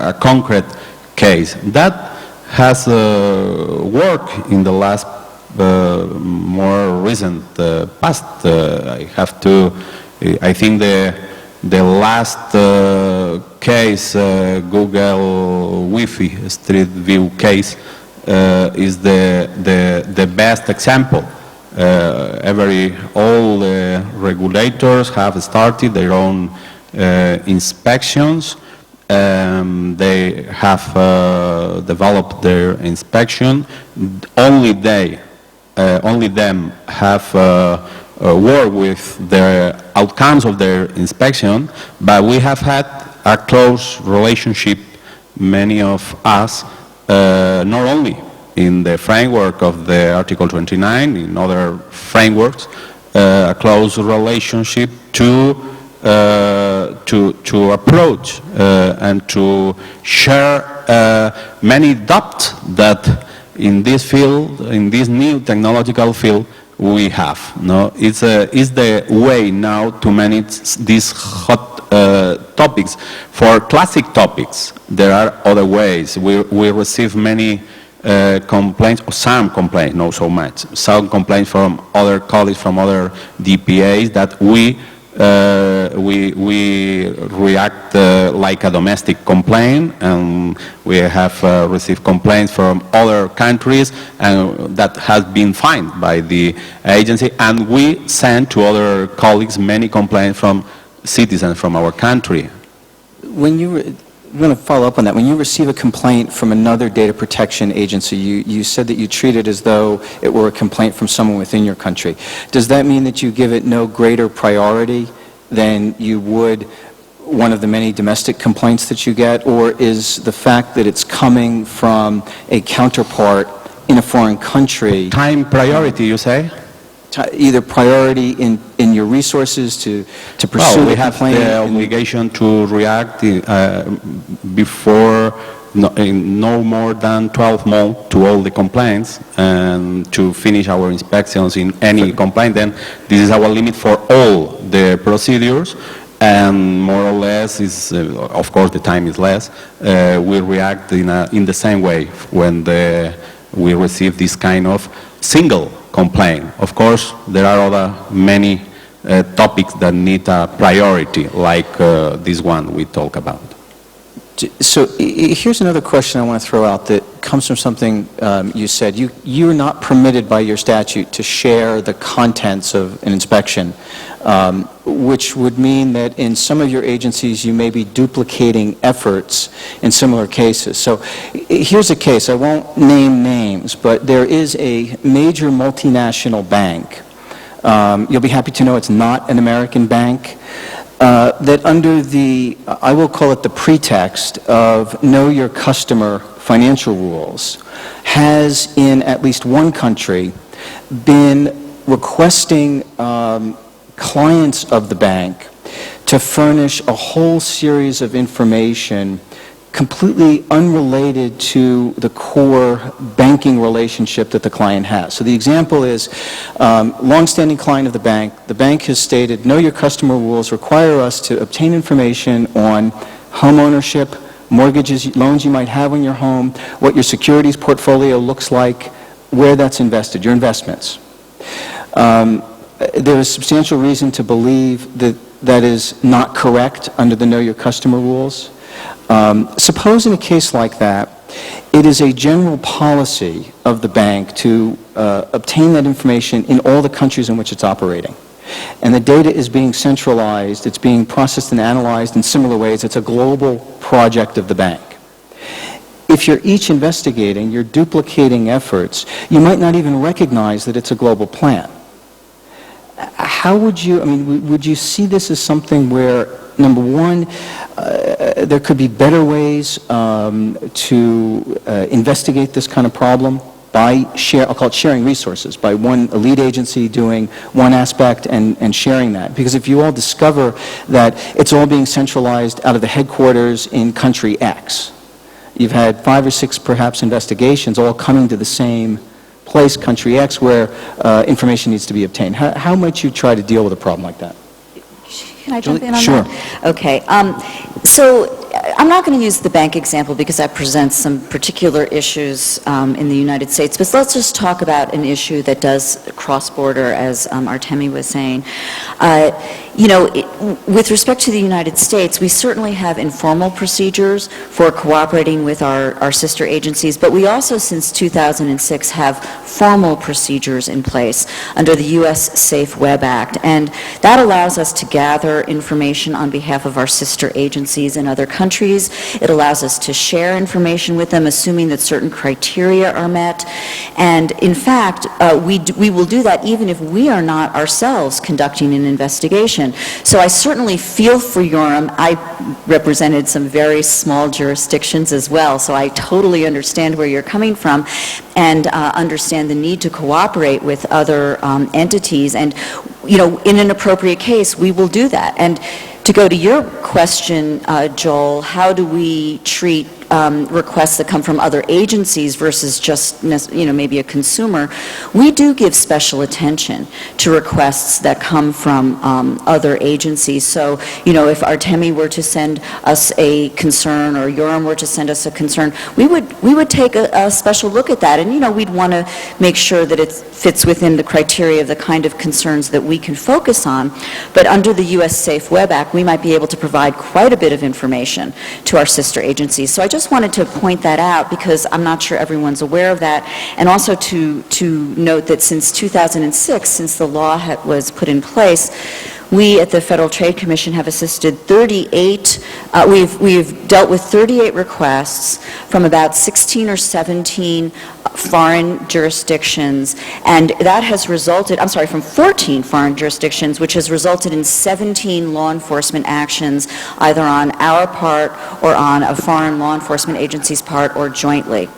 a concrete case. That has worked in the last more recent past. I think the last case, Google Wi-Fi Street View case, is the best example. All the regulators have started their own inspections. They have developed their inspection. Only them have worked with the outcomes of their inspection, but we have had a close relationship, many of us, not only in the framework of the Article 29, in other frameworks, a close relationship to approach and to share many doubts that in this field, in this new technological field, we have. No, it's the way now to manage these hot topics. For classic topics, there are other ways. We receive many complaints, or some complaints, not so much, some complaints from other colleagues, from other DPAs that we we react like a domestic complaint, and we have received complaints from other countries, and that has been fined by the agency, and we send to other colleagues many complaints from citizens from our country. When I'm going to follow up on that. When you receive a complaint from another data protection agency, you said that you treat it as though it were a complaint from someone within your country. Does that mean that you give it no greater priority than you would one of the many domestic complaints that you get, or is the fact that it's coming from a counterpart in a foreign country... Time priority, you say? Either priority in your resources to pursue we the have complaint? the obligation to react before in no more than 12 months to all the complaints, and to finish our inspections in any complaint. Then this is our limit for all the procedures, and more or less is, of course the time is less, we react in the same way when we receive this kind of single complaint. Of course, there are many topics that need a priority, like this one we talk about. So here's another question I want to throw out that comes from something you said. You're not permitted by your statute to share the contents of an inspection, which would mean that in some of your agencies you may be duplicating efforts in similar cases. So here's a case. I won't name names, but there is a major multinational bank. You'll be happy to know it's not an American bank. That under the, I will call it the pretext of know your customer financial rules, has in at least one country been requesting clients of the bank to furnish a whole series of information completely unrelated to the core banking relationship that the client has. So the example is, long-standing client of the bank has stated, know your customer rules require us to obtain information on home ownership, mortgages, loans you might have on your home, what your securities portfolio looks like, where that's invested, your investments. There is substantial reason to believe that that is not correct under the know your customer rules. Suppose in a case like that, it is a general policy of the bank to obtain that information in all the countries in which it's operating. And the data is being centralized, it's being processed and analyzed in similar ways. It's a global project of the bank. If you're each investigating, you're duplicating efforts, you might not even recognize that it's a global plan. How would you, I mean, would you see this as something where, number one, there could be better ways to investigate this kind of problem by I'll call it sharing resources, by one elite agency doing one aspect and sharing that. Because if you all discover that it's all being centralized out of the headquarters in country X, you've had 5 or 6 perhaps investigations all coming to the same place, country X, where information needs to be obtained. How might you try to deal with a problem like that? Can I jump in on Sure. that? Okay. So I'm not going to use the bank example because that presents some particular issues in the United States, but let's just talk about an issue that does cross-border, as Artemi was saying. You know, with respect to the United States, we certainly have informal procedures for cooperating with our sister agencies, but we also, since 2006, have formal procedures in place under the U.S. Safe Web Act, and that allows us to gather information on behalf of our sister agencies in other countries. It allows us to share information with them, assuming that certain criteria are met, and in fact, we will do that even if we are not ourselves conducting an investigation. So I certainly feel for Yoram. I represented some very small jurisdictions as well, so I totally understand where you're coming from and understand the need to cooperate with other entities. And, you know, in an appropriate case, we will do that. And to go to your question, Joel, how do we treat requests that come from other agencies versus just, maybe a consumer, we do give special attention to requests that come from other agencies. So, if Artemi were to send us a concern or Yoram were to send us a concern, we would take a special look at that, and we'd want to make sure that it fits within the criteria of the kind of concerns that we can focus on. But under the U.S. Safe Web Act, we might be able to provide quite a bit of information to our sister agencies. So I just wanted to point that out because I'm not sure everyone's aware of that, and also to note that since 2006, since the law was put in place, we at the Federal Trade Commission have assisted 38, we've dealt with 38 requests from about 16 or 17 foreign jurisdictions, and that has resulted, from 14 foreign jurisdictions, which has resulted in 17 law enforcement actions, either on our part or on a foreign law enforcement agency's part or jointly,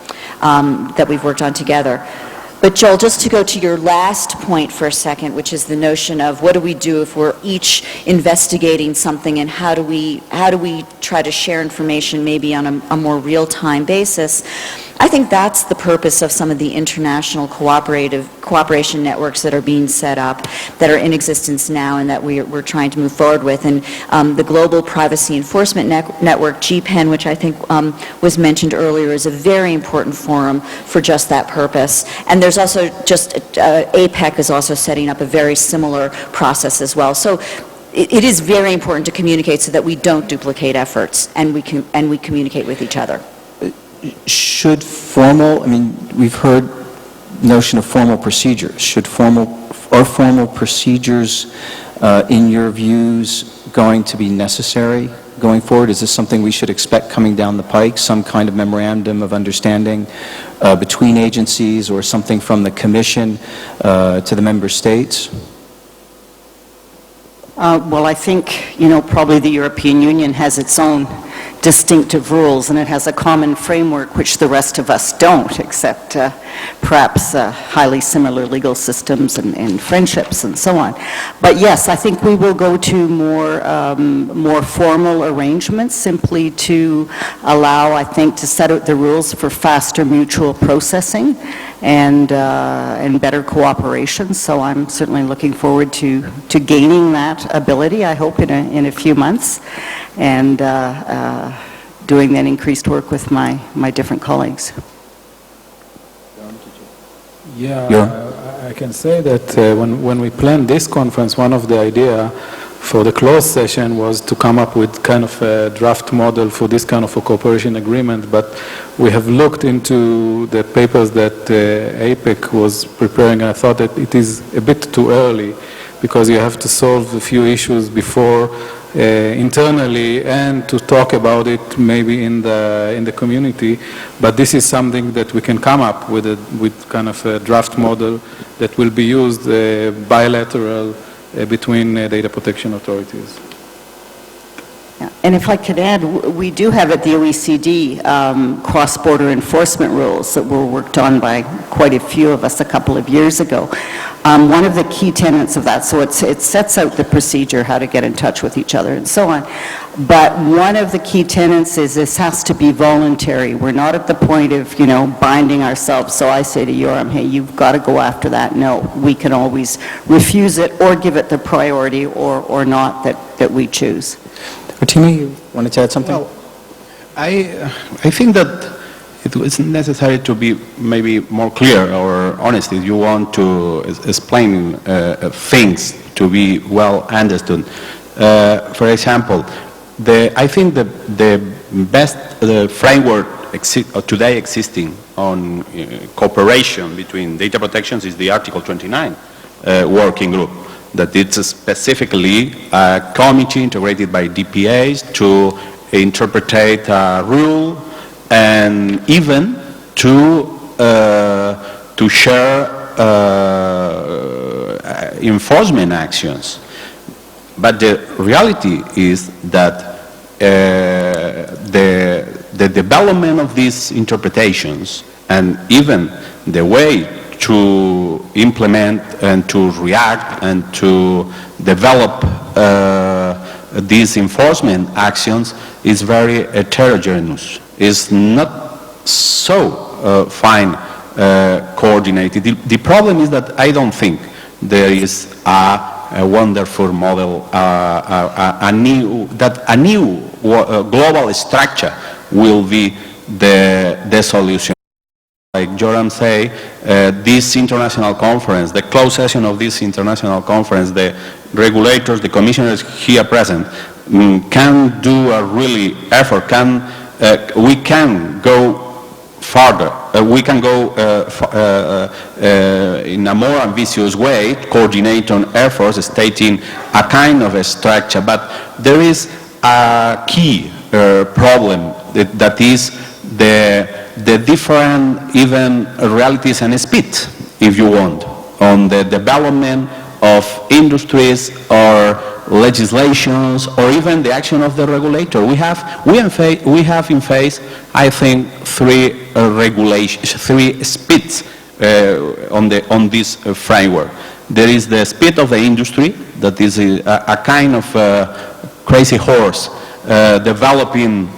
that we've worked on together. But Joel, just to go to your last point for a second, which is the notion of what do we do if we're each investigating something, and how do we try to share information maybe on a more real-time basis? I think that's the purpose of some of the international cooperation networks that are being set up, that are in existence now and that we're trying to move forward with. And the Global Privacy Enforcement Network, GPEN, which I think was mentioned earlier, is a very important forum for just that purpose. And there's also APEC is also setting up a very similar process as well. So it is very important to communicate so that we don't duplicate efforts and we communicate with each other. Should we've heard notion of formal procedures. Are formal procedures, in your views, going to be necessary going forward? Is this something we should expect coming down the pike, some kind of memorandum of understanding between agencies or something from the Commission to the member states? Well, I think, probably the European Union has its own distinctive rules, and it has a common framework which the rest of us don't, except perhaps highly similar legal systems and friendships and so on. But yes, I think we will go to more formal arrangements, simply to allow, I think, to set out the rules for faster mutual processing and better cooperation. So I'm certainly looking forward to gaining that ability, I hope, in a few months, and doing that increased work with my different colleagues. Yeah, I can say that when we planned this conference, one of the idea for the closed session was to come up with kind of a draft model for this kind of a cooperation agreement, but we have looked into the papers that APEC was preparing, and I thought that it is a bit too early, because you have to solve a few issues before internally and to talk about it maybe in the community. But this is something that we can come up with kind of a draft model that will be used bilateral between data protection authorities. Yeah. And if I could add, we do have at the OECD cross-border enforcement rules that were worked on by quite a few of us a couple of years ago. One of the key tenets of that, so it sets out the procedure, how to get in touch with each other and so on, but one of the key tenets is this has to be voluntary. We're not at the point of, binding ourselves. So I say to Yoram, hey, you've got to go after that. No, we can always refuse it or give it the priority or not that we choose. Artemi, you wanted to add something? Well, I think that it was necessary to be maybe more clear or honest if you want to explain things to be well understood. For example, I think the best framework today existing on cooperation between data protections is the Article 29 working group. That it's specifically a committee integrated by DPAs to interpret a rule and even to share enforcement actions. But the reality is that the development of these interpretations and even the way to implement and to react and to develop these enforcement actions is very heterogeneous. is not so fine coordinated. The problem is that I don't think there is a wonderful model, a new global structure will be the solution. Like Joram say, this international conference, the closed session of this international conference, the regulators, the commissioners here present, can do a really effort. We can go further. We can go in a more ambitious way, coordinate on efforts, stating a kind of a structure. But there is a key problem that is the different even realities and speed, if you want, on the development of industries or legislations or even the action of the regulator. We have in face, I think, three speeds on this framework. There is the speed of the industry, that is a kind of crazy horse, developing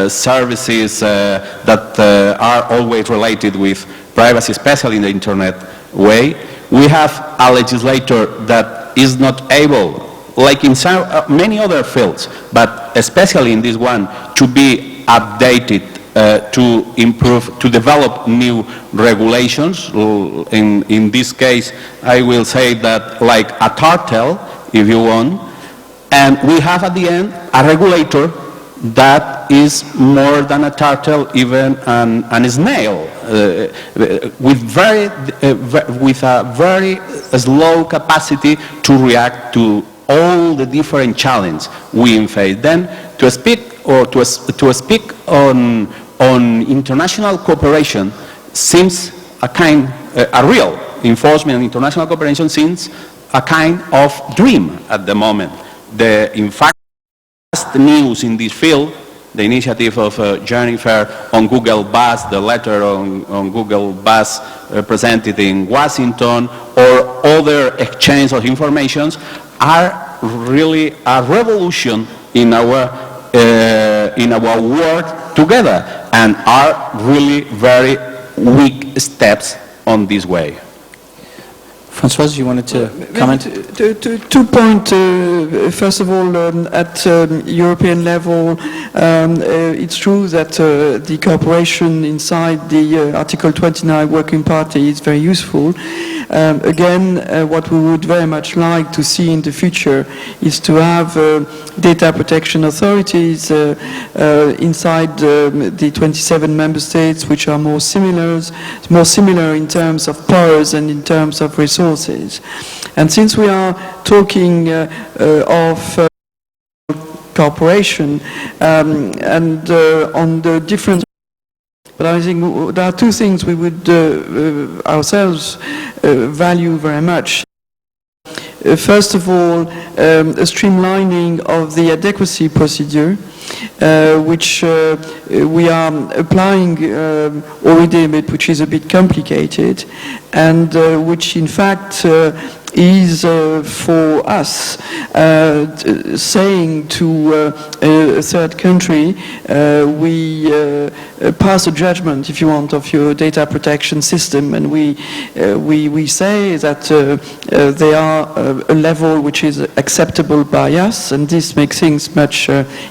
services that are always related with privacy, especially in the internet way. We have a legislator that is not able, like in many other fields, but especially in this one, to be updated, to improve, to develop new regulations. In this case, I will say that like a turtle, if you want, and we have at the end a regulator that is more than a turtle, even a snail, with a very slow capacity to react to all the different challenges we face. Then to speak on international cooperation seems a real enforcement of international cooperation seems a kind of dream at the moment. In fact, news in this field, the initiative of Jennifer on Google Bus, the letter on Google Bus presented in Washington, or other exchange of informations, are really a revolution in our work together, and are really very weak steps on this way. Françoise, you wanted to comment? 2 points. First of all, at European level, it's true that the cooperation inside the Article 29 Working Party is very useful. Again, what we would very much like to see in the future is to have data protection authorities inside the 27 member states, which are more similar in terms of powers and in terms of resources. And since we are talking of cooperation and on the different, but I think there are two things we would ourselves value very much. First of all, a streamlining of the adequacy procedure, which we are applying already, but which is a bit complicated, and which in fact is for us saying to a third country, we pass a judgment, if you want, of your data protection system, and we say that they are a level which is acceptable by us, and this makes things much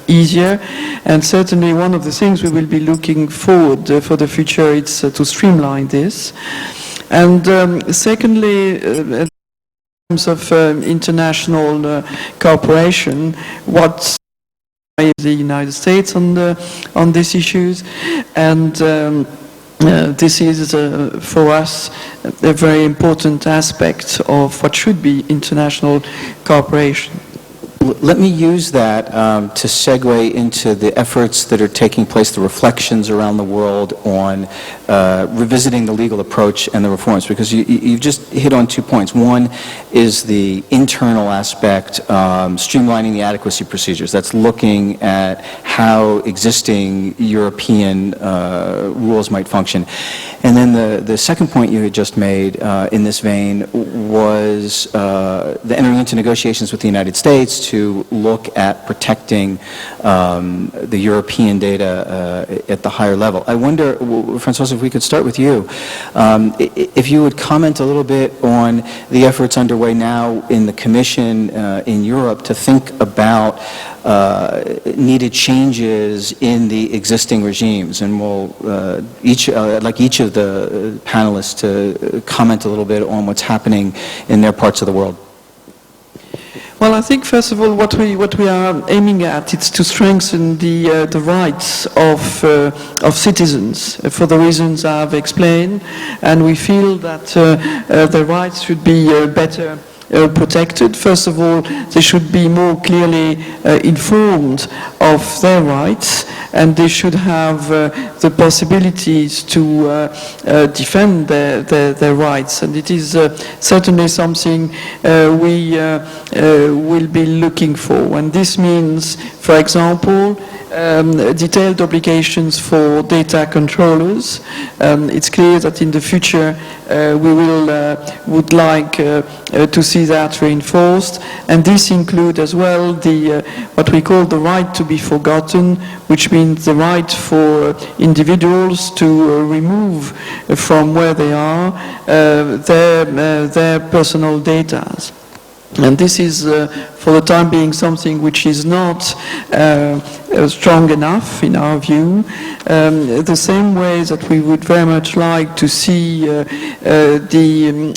easier. And certainly one of the things we will be looking forward for the future is to streamline this. And secondly, in terms of international cooperation, what's the United States on these issues, and this is for us a very important aspect of what should be international cooperation. Let me use that to segue into the efforts that are taking place, the reflections around the world on revisiting the legal approach and the reforms, because you've just hit on 2 points. One is the internal aspect, streamlining the adequacy procedures. That's looking at how existing European rules might function. And then the second point you had just made in this vein was the entering into negotiations with the United States to look at protecting the European data at the higher level. I wonder, Françoise, if we could start with you. If you would comment a little bit on the efforts underway now in the Commission in Europe to think about needed changes in the existing regimes, and we'll I'd like each of the panelists to comment a little bit on what's happening in their parts of the world. Well, I think first of all, what we are aiming at is to strengthen the rights of citizens for the reasons I've explained, and we feel that the rights should be better protected. First of all, they should be more clearly informed of their rights, and they should have the possibilities to defend their rights. And it is certainly something we will be looking for. And this means, for example, detailed obligations for data controllers. It's clear that in the future we would like to see that reinforced, and this includes as well the what we call the right to be forgotten, which means the right for individuals to remove from where they are their personal data. And this is, for the time being, something which is not strong enough, in our view. The same way that we would very much like to see the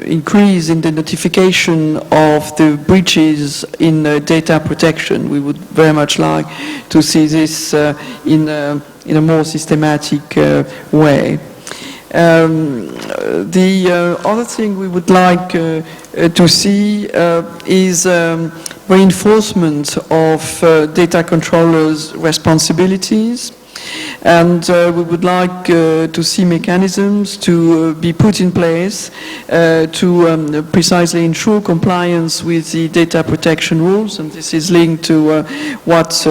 increase in the notification of the breaches in data protection. We would very much like to see this in a more systematic way. The other thing we would like to see is reinforcement of data controllers' responsibilities. And we would like to see mechanisms to be put in place to precisely ensure compliance with the data protection rules, and this is linked to what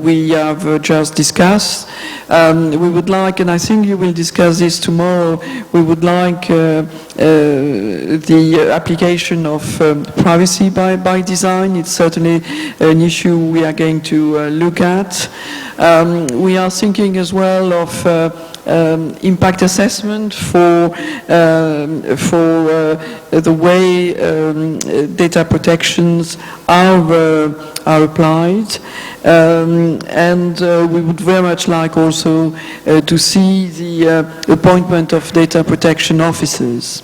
we have just discussed. We would like, and I think you will discuss this tomorrow, we would like the application of privacy by design. It's certainly an issue we are going to look at. We are thinking as well of impact assessment for the way data protections are applied, and we would very much like also to see the appointment of data protection officers.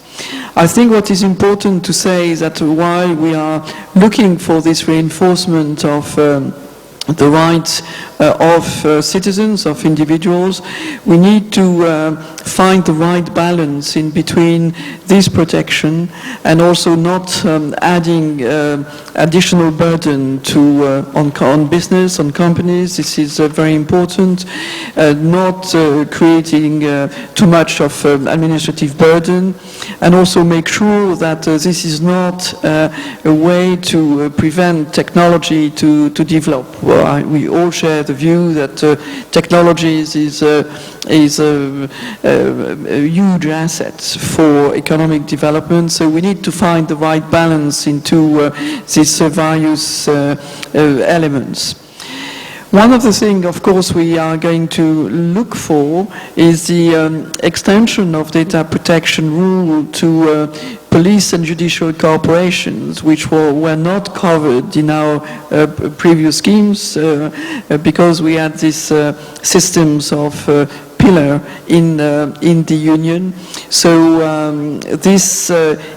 I think what is important to say is that while we are looking for this reinforcement of the rights of citizens, of individuals, we need to find the right balance in between this protection and also not adding additional burden to on business, on companies. This is very important. Not creating too much of administrative burden, and also make sure that this is not a way to prevent technology to develop. We all share the view that technologies is a huge asset for economic development, so we need to find the right balance into these various elements. One of the things, of course, we are going to look for is the extension of data protection rule to police and judicial corporations, which were not covered in our previous schemes because we had these systems of pillar in the Union. So this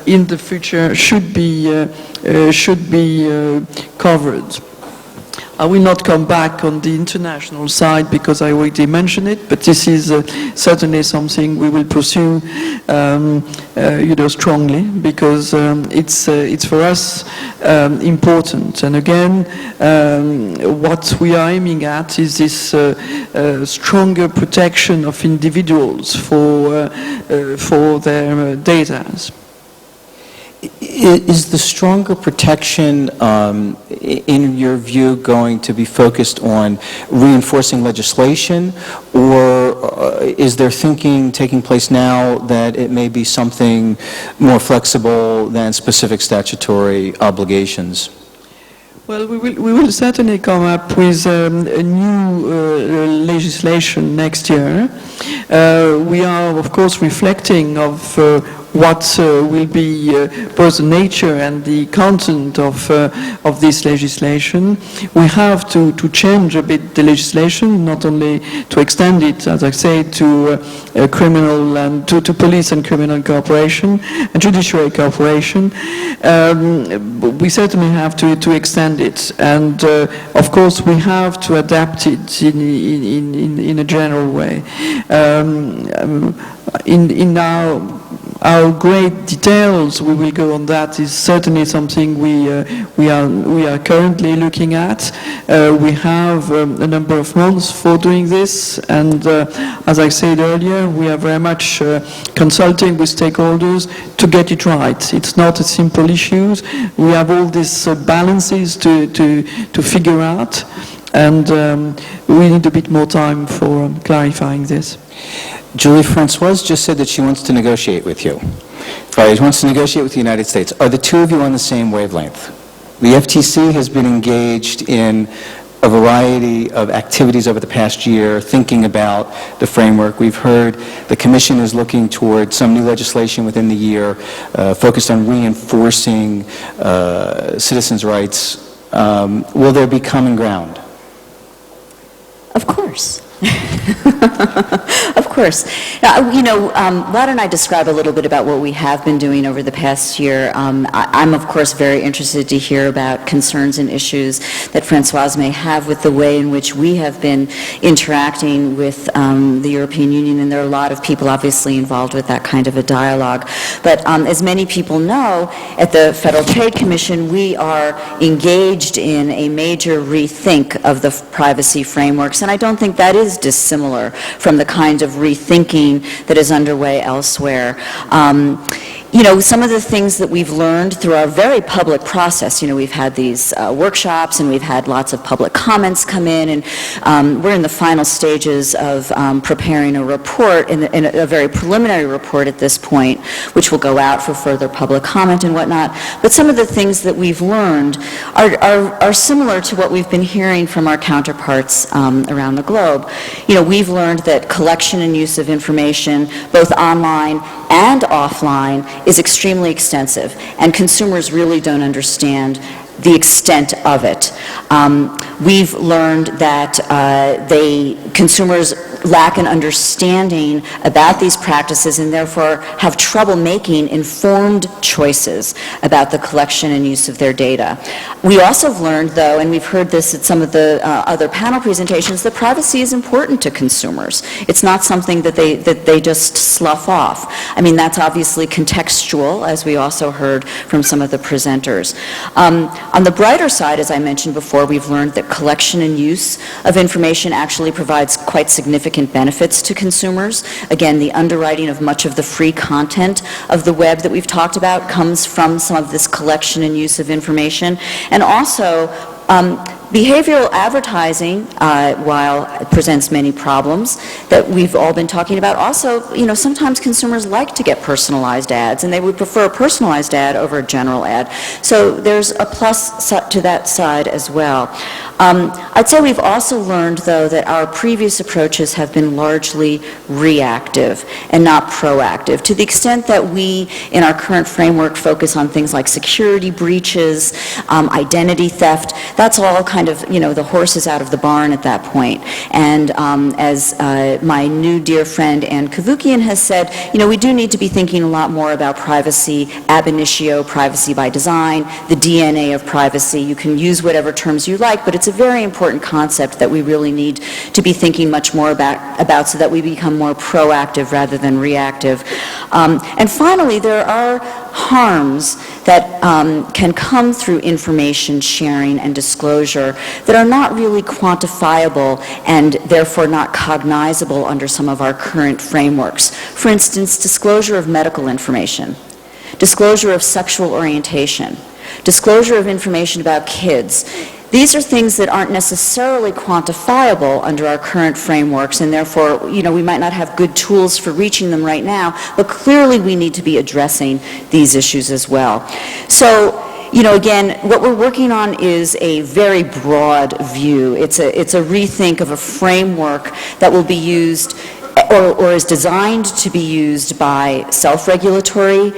in the future should be covered. I will not come back on the international side because I already mentioned it, but this is certainly something we will pursue, strongly, because it's for us important. And again, what we are aiming at is this stronger protection of individuals for their data. Is the stronger protection, in your view, going to be focused on reinforcing legislation or is there thinking taking place now that it may be something more flexible than specific statutory obligations? Well, we will certainly come up with a new legislation next year. We are, of course, reflecting of what will be both the nature and the content of this legislation. We have to change a bit the legislation, not only to extend it, as I say, to criminal and to police and criminal cooperation and judiciary cooperation. We certainly have to extend it, and of course we have to adapt it in a general way. In our great details, we will go on that, is certainly something we are currently looking at. We have a number of months for doing this, and as I said earlier, we are very much consulting with stakeholders to get it right. It's not a simple issue. We have all these balances to figure out, and we need a bit more time for clarifying this. Julie Francoise just said that she wants to negotiate with you. Right, she wants to negotiate with the United States. Are the two of you on the same wavelength? The FTC has been engaged in a variety of activities over the past year, thinking about the framework. We've heard the Commission is looking toward some new legislation within the year focused on reinforcing citizens' rights. Will there be common ground? Of course. Of course. You know, Lada and I describe a little bit about what we have been doing over the past year. I'm, of course, very interested to hear about concerns and issues that Francoise may have with the way in which we have been interacting with the European Union, and there are a lot of people obviously involved with that kind of a dialogue. But as many people know, at the Federal Trade Commission, we are engaged in a major rethink of the privacy frameworks, and I don't think that is dissimilar from the kind of rethinking that is underway elsewhere. You know, some of the things that we've learned through our very public process, you know, we've had these workshops and we've had lots of public comments come in, and we're in the final stages of preparing a report, in a very preliminary report at this point, which will go out for further public comment and whatnot. But some of the things that we've learned are similar to what we've been hearing from our counterparts around the globe. You know, we've learned that collection and use of information, both online and offline, is extremely extensive, and consumers really don't understand the extent of it. We've learned that consumers lack an understanding about these practices and therefore have trouble making informed choices about the collection and use of their data. We also have learned, though, and we've heard this at some of the other panel presentations, that privacy is important to consumers. It's not something that they just slough off. I mean, that's obviously contextual, as we also heard from some of the presenters. On the brighter side, as I mentioned before, we've learned that collection and use of information actually provides quite significant benefits to consumers. Again, the underwriting of much of the free content of the web that we've talked about comes from some of this collection and use of information. And also, behavioral advertising, while it presents many problems that we've all been talking about, also, you know, sometimes consumers like to get personalized ads, and they would prefer a personalized ad over a general ad. So there's a plus to that side as well. I'd say we've also learned, though, that our previous approaches have been largely reactive and not proactive, to the extent that we, in our current framework, focus on things like security breaches, identity theft. That's all kind of, you know, the horse is out of the barn at that point. And as my new dear friend Ann Kavukian has said, you know, we do need to be thinking a lot more about privacy ab initio, privacy by design, the DNA of privacy. You can use whatever terms you like, but it's a very important concept that we really need to be thinking much more about so that we become more proactive rather than reactive. And finally, there are harms that can come through information sharing and disclosure that are not really quantifiable and therefore not cognizable under some of our current frameworks. For instance, disclosure of medical information, disclosure of sexual orientation, disclosure of information about kids. These are things that aren't necessarily quantifiable under our current frameworks, and therefore, we might not have good tools for reaching them right now, but clearly we need to be addressing these issues as well. So, again, what we're working on is a very broad view. It's a rethink of a framework that will be used or is designed to be used by self-regulatory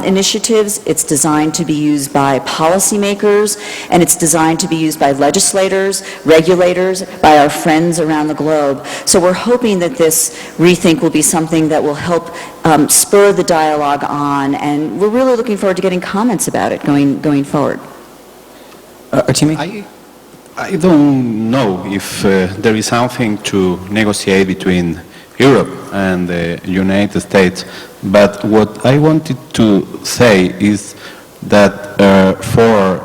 initiatives, it's designed to be used by policymakers, and it's designed to be used by legislators, regulators, by our friends around the globe. So we're hoping that this rethink will be something that will help spur the dialogue on, and we're really looking forward to getting comments about it going forward. Artemi? I don't know if there is something to negotiate between Europe and the United States, but what I wanted to say is that for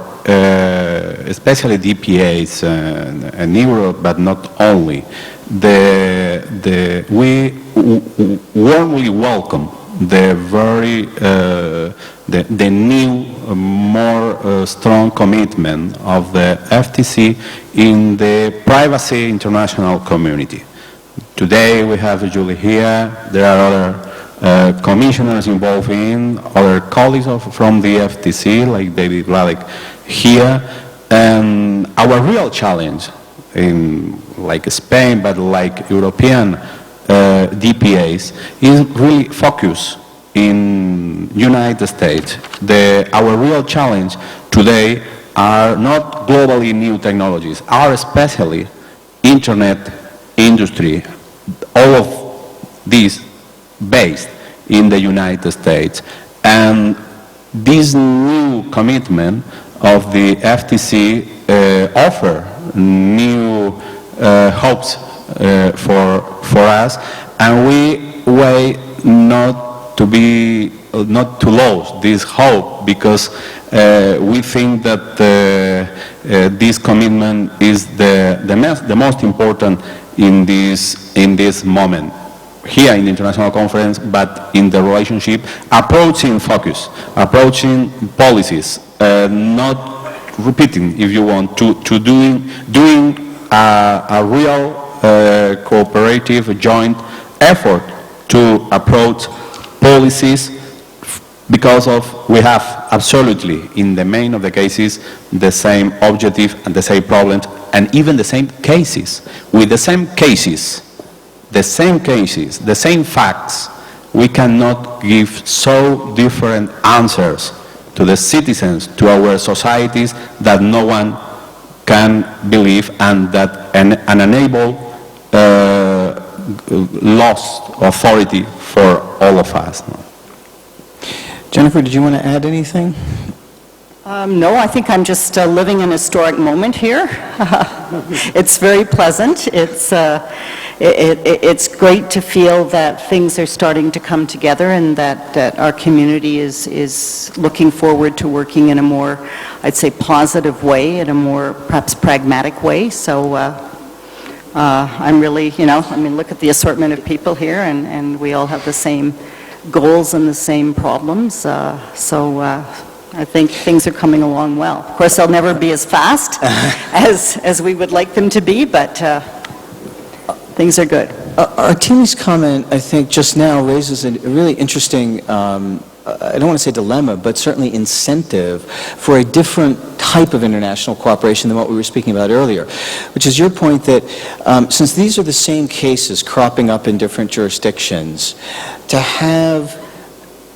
especially DPAs and Europe, but not only, we warmly welcome the very the new, more strong commitment of the FTC in the privacy international community. Today we have Julie here, there are other commissioners involved in, other colleagues from the FTC, like David Radek here, and our real challenge in like Spain, but like European DPAs, is really focus in United States. Our real challenge today are not globally new technologies, are especially internet industry, all of these based in the United States. And this new commitment of the FTC offer new hopes for us, and we wait not to lose this hope, because we think that this commitment is the most important in this moment, here in the international conference, but in the relationship, approaching focus, approaching policies, not repeating, if you want, to doing a real cooperative joint effort to approach policies, because we have absolutely, in the main of the cases, the same objective and the same problems, and even the same cases. With the same cases, the same facts, we cannot give so different answers to the citizens, to our societies, that no one can believe, and that enable lost authority for all of us. Jennifer, did you want to add anything? No, I think I'm just living an historic moment here. It's very pleasant. It's great to feel that things are starting to come together, and that our community is looking forward to working in a more, I'd say, positive way, in a more perhaps pragmatic way. So I'm really, look at the assortment of people here, and we all have the same goals and the same problems. I think things are coming along well. Of course, they'll never be as fast as we would like them to be, but things are good. Artemi's comment, I think, just now raises a really interesting, I don't want to say dilemma, but certainly incentive for a different type of international cooperation than what we were speaking about earlier, which is your point that since these are the same cases cropping up in different jurisdictions, to have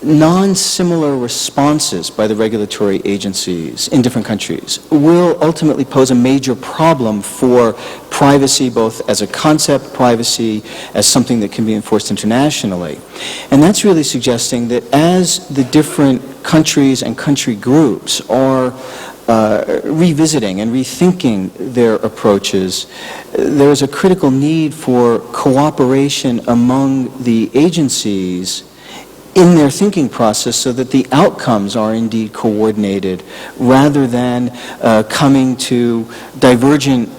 non-similar responses by the regulatory agencies in different countries will ultimately pose a major problem for privacy, both as a concept, privacy as something that can be enforced internationally. And that's really suggesting that as the different countries and country groups are revisiting and rethinking their approaches, there's a critical need for cooperation among the agencies in their thinking process so that the outcomes are indeed coordinated rather than coming to divergent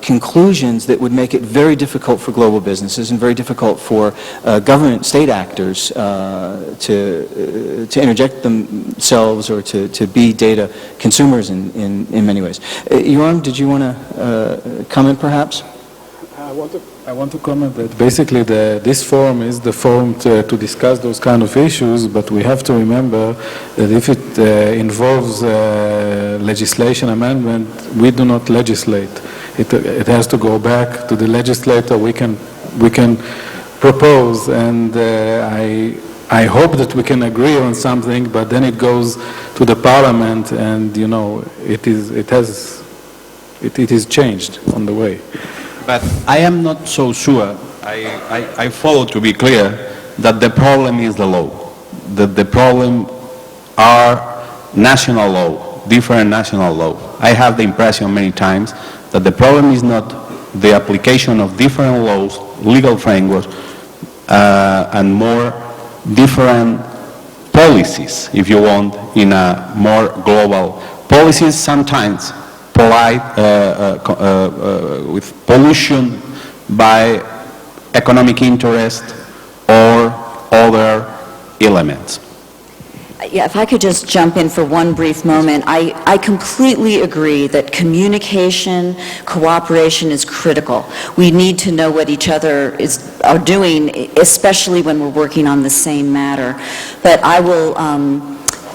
conclusions that would make it very difficult for global businesses and very difficult for government, state actors to interject themselves or to be data consumers in many ways. Yoram, did you want to comment perhaps? I want to comment that basically this forum is the forum to discuss those kind of issues, but we have to remember that if it involves legislation amendment, we do not legislate. It has to go back to the legislator. We can propose, and I hope that we can agree on something, but then it goes to the parliament, and you know it is changed on the way. But I am not so sure, I follow to be clear, that the problem is the law. That the problem are national law, different national law. I have the impression many times that the problem is not the application of different laws, legal frameworks, and more different policies, if you want, in a more global policies sometimes with pollution by economic interest or other elements. Yeah, if I could just jump in for one brief moment. I completely agree that communication, cooperation is critical. We need to know what each other are doing, especially when we're working on the same matter. But I will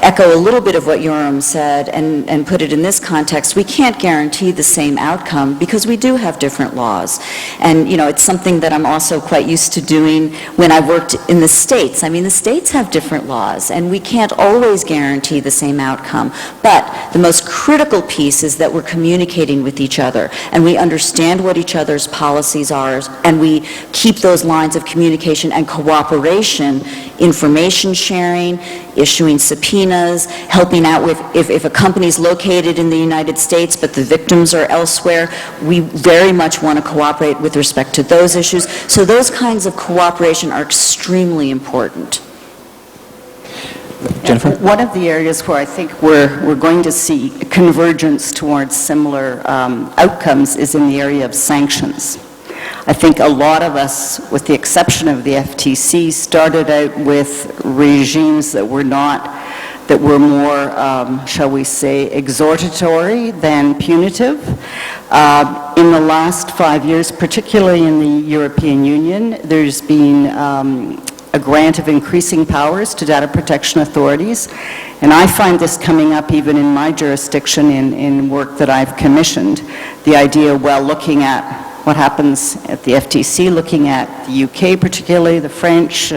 echo a little bit of what Yoram said and put it in this context. We can't guarantee the same outcome because we do have different laws. And, you know, it's something that I'm also quite used to doing when I worked in the States. I mean, the States have different laws, and we can't always guarantee the same outcome. But the most critical piece is that we're communicating with each other, and we understand what each other's policies are, and we keep those lines of communication and cooperation, information sharing, issuing subpoenas, helping out with, if a company's located in the United States but the victims are elsewhere, we very much want to cooperate with respect to those issues. So those kinds of cooperation are extremely important. Jennifer? One of the areas where I think we're going to see convergence towards similar outcomes is in the area of sanctions. I think a lot of us, with the exception of the FTC, started out with regimes that were more, shall we say, exhortatory than punitive. In the last 5 years, particularly in the European Union, there's been a grant of increasing powers to data protection authorities. And I find this coming up even in my jurisdiction in work that I've commissioned. The idea, well, looking at what happens at the FTC, looking at the UK particularly, the French,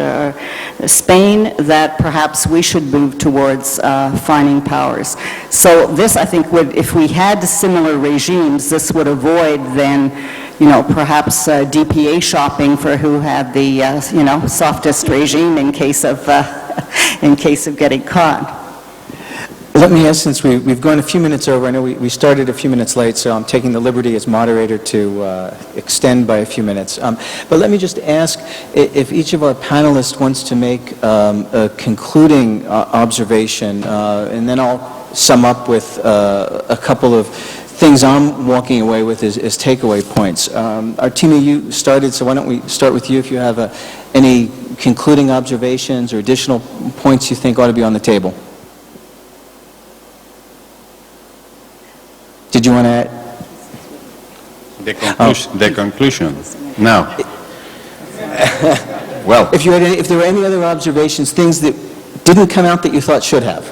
Spain, that perhaps we should move towards fining powers. So this, I think, would, if we had similar regimes, this would avoid then, you know, perhaps DPA shopping for who had the, you know, softest regime in case of getting caught. Let me ask, since we've gone a few minutes over, I know we started a few minutes late, so I'm taking the liberty as moderator to extend by a few minutes. But let me just ask if each of our panelists wants to make a concluding observation, and then I'll sum up with a couple of things I'm walking away with as takeaway points. Artemia, you started, so why don't we start with you if you have any concluding observations or additional points you think ought to be on the table. Did you want to add? The conclusion. No. Well, if there were any other observations, things that didn't come out that you thought should have.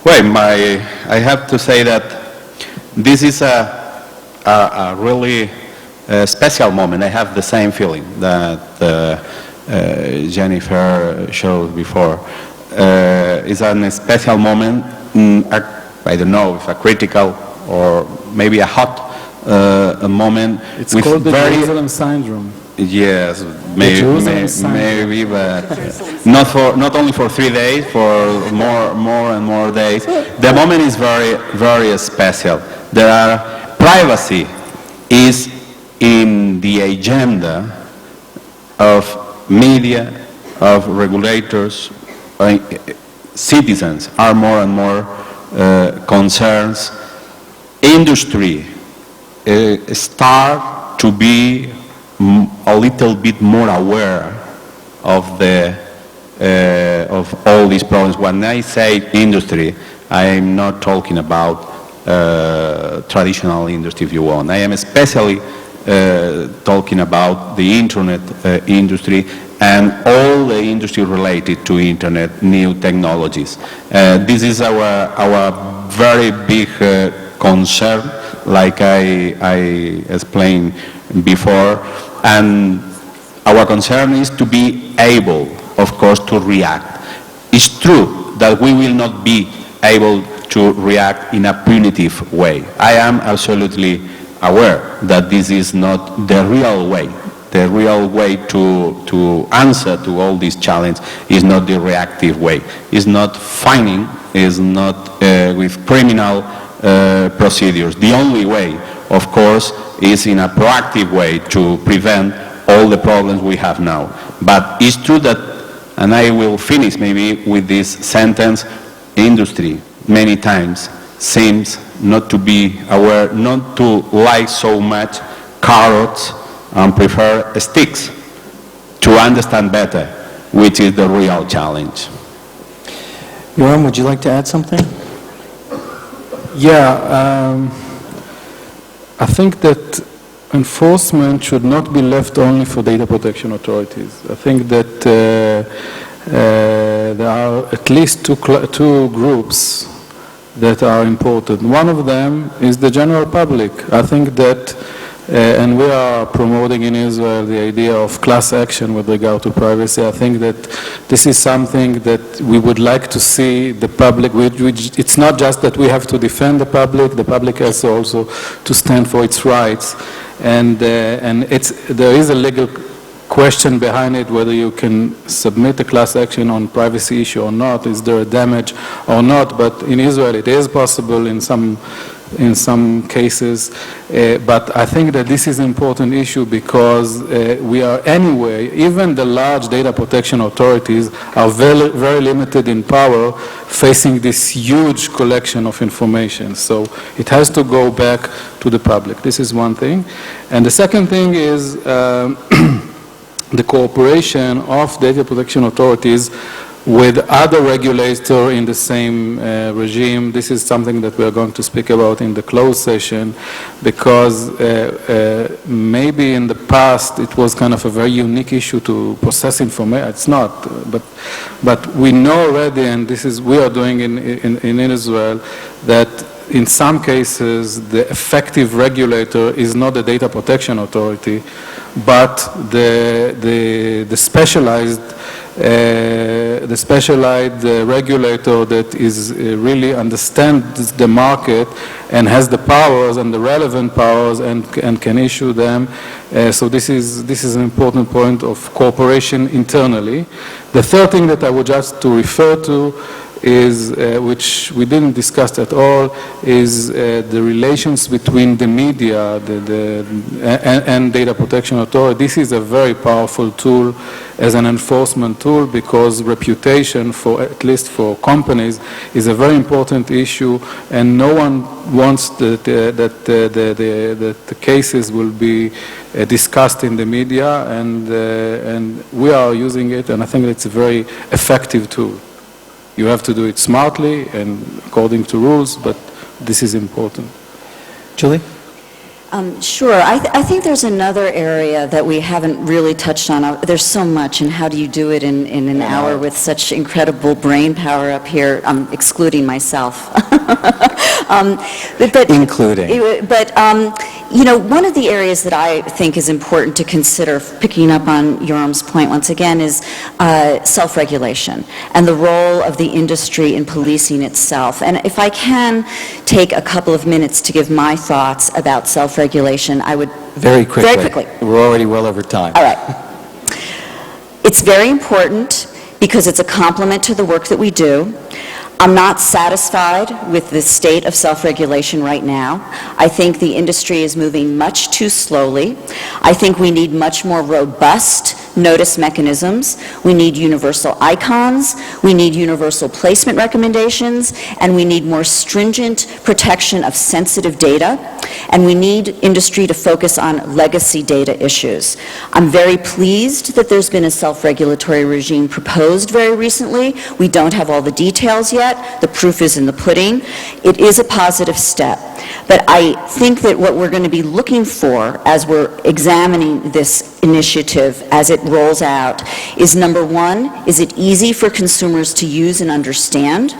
well, I have to say that this is a really special moment. I have the same feeling that Jennifer showed before. It's a special moment. I don't know if a critical or maybe a hot moment. It's with called the very, Jerusalem syndrome. Yes, maybe, but not only for 3 days, for more and more days. The moment is very, very special. Privacy is in the agenda of media, of regulators, citizens are more and more concerns. Industry start to be a little bit more aware of of all these problems. When I say industry, I am not talking about traditional industry, if you want. I am especially talking about the internet industry and all the industry related to internet, new technologies. This is our very big concern, like I explained before, and our concern is to be able, of course, to react. It's true that we will not be able to react in a punitive way. I am absolutely aware that this is not the real way. The real way to answer to all these challenges is not the reactive way. It's not fining, it's not with criminal procedures. The only way, of course, is in a proactive way to prevent all the problems we have now. But it's true that, and I will finish maybe with this sentence, industry many times seems not to be aware, not to like so much carrots and prefer sticks to understand better, which is the real challenge. Yoram, would you like to add something? Yeah, I think that enforcement should not be left only for data protection authorities. I think that there are at least two groups that are important. One of them is the general public. I think that, and we are promoting in Israel the idea of class action with regard to privacy. I think that this is something that we would like to see the public, it's not just that we have to defend the public has also to stand for its rights. And there is a legal question behind it, whether you can submit a class action on privacy issue or not, is there a damage or not, but in Israel it is possible in some cases, but I think that this is an important issue because we are anyway, even the large data protection authorities are very, very limited in power facing this huge collection of information. So it has to go back to the public. This is one thing. And the second thing is the cooperation of data protection authorities with other regulators in the same regime. This is something that we are going to speak about in the closed session because maybe in the past it was kind of a very unique issue to process information. It's not, but we know already, and this is we are doing in Israel, that in some cases the effective regulator is not the data protection authority, but the specialized regulator that is really understands the market and has the powers and the relevant powers and can issue them. So this is an important point of cooperation internally. The third thing that I would just to refer to is, which we didn't discuss at all, is the relations between the media and data protection authority. This is a very powerful tool as an enforcement tool because reputation, for at least for companies, is a very important issue, and no one wants that the cases will be discussed in the media, and we are using it, and I think it's a very effective tool. You have to do it smartly and according to rules, but this is important. Julie? Sure. I think there's another area that we haven't really touched on. There's so much, and how do you do it in an hour with such incredible brain power up here, excluding myself. Including. You know, one of the areas that I think is important to consider, picking up on Yoram's point once again, is self-regulation and the role of the industry in policing itself. And if I can take a couple of minutes to give my thoughts about self-regulation, I would... Very quickly. Very quickly. We're already well over time. All right. It's very important because it's a complement to the work that we do. I'm not satisfied with the state of self-regulation right now. I think the industry is moving much too slowly. I think we need much more robust notice mechanisms, we need universal icons, we need universal placement recommendations, and we need more stringent protection of sensitive data, and we need industry to focus on legacy data issues. I'm very pleased that there's been a self-regulatory regime proposed very recently. We don't have all the details yet. The proof is in the pudding. It is a positive step. But I think that what we're going to be looking for as we're examining this initiative as it rolls out is, number one, is it easy for consumers to use and understand?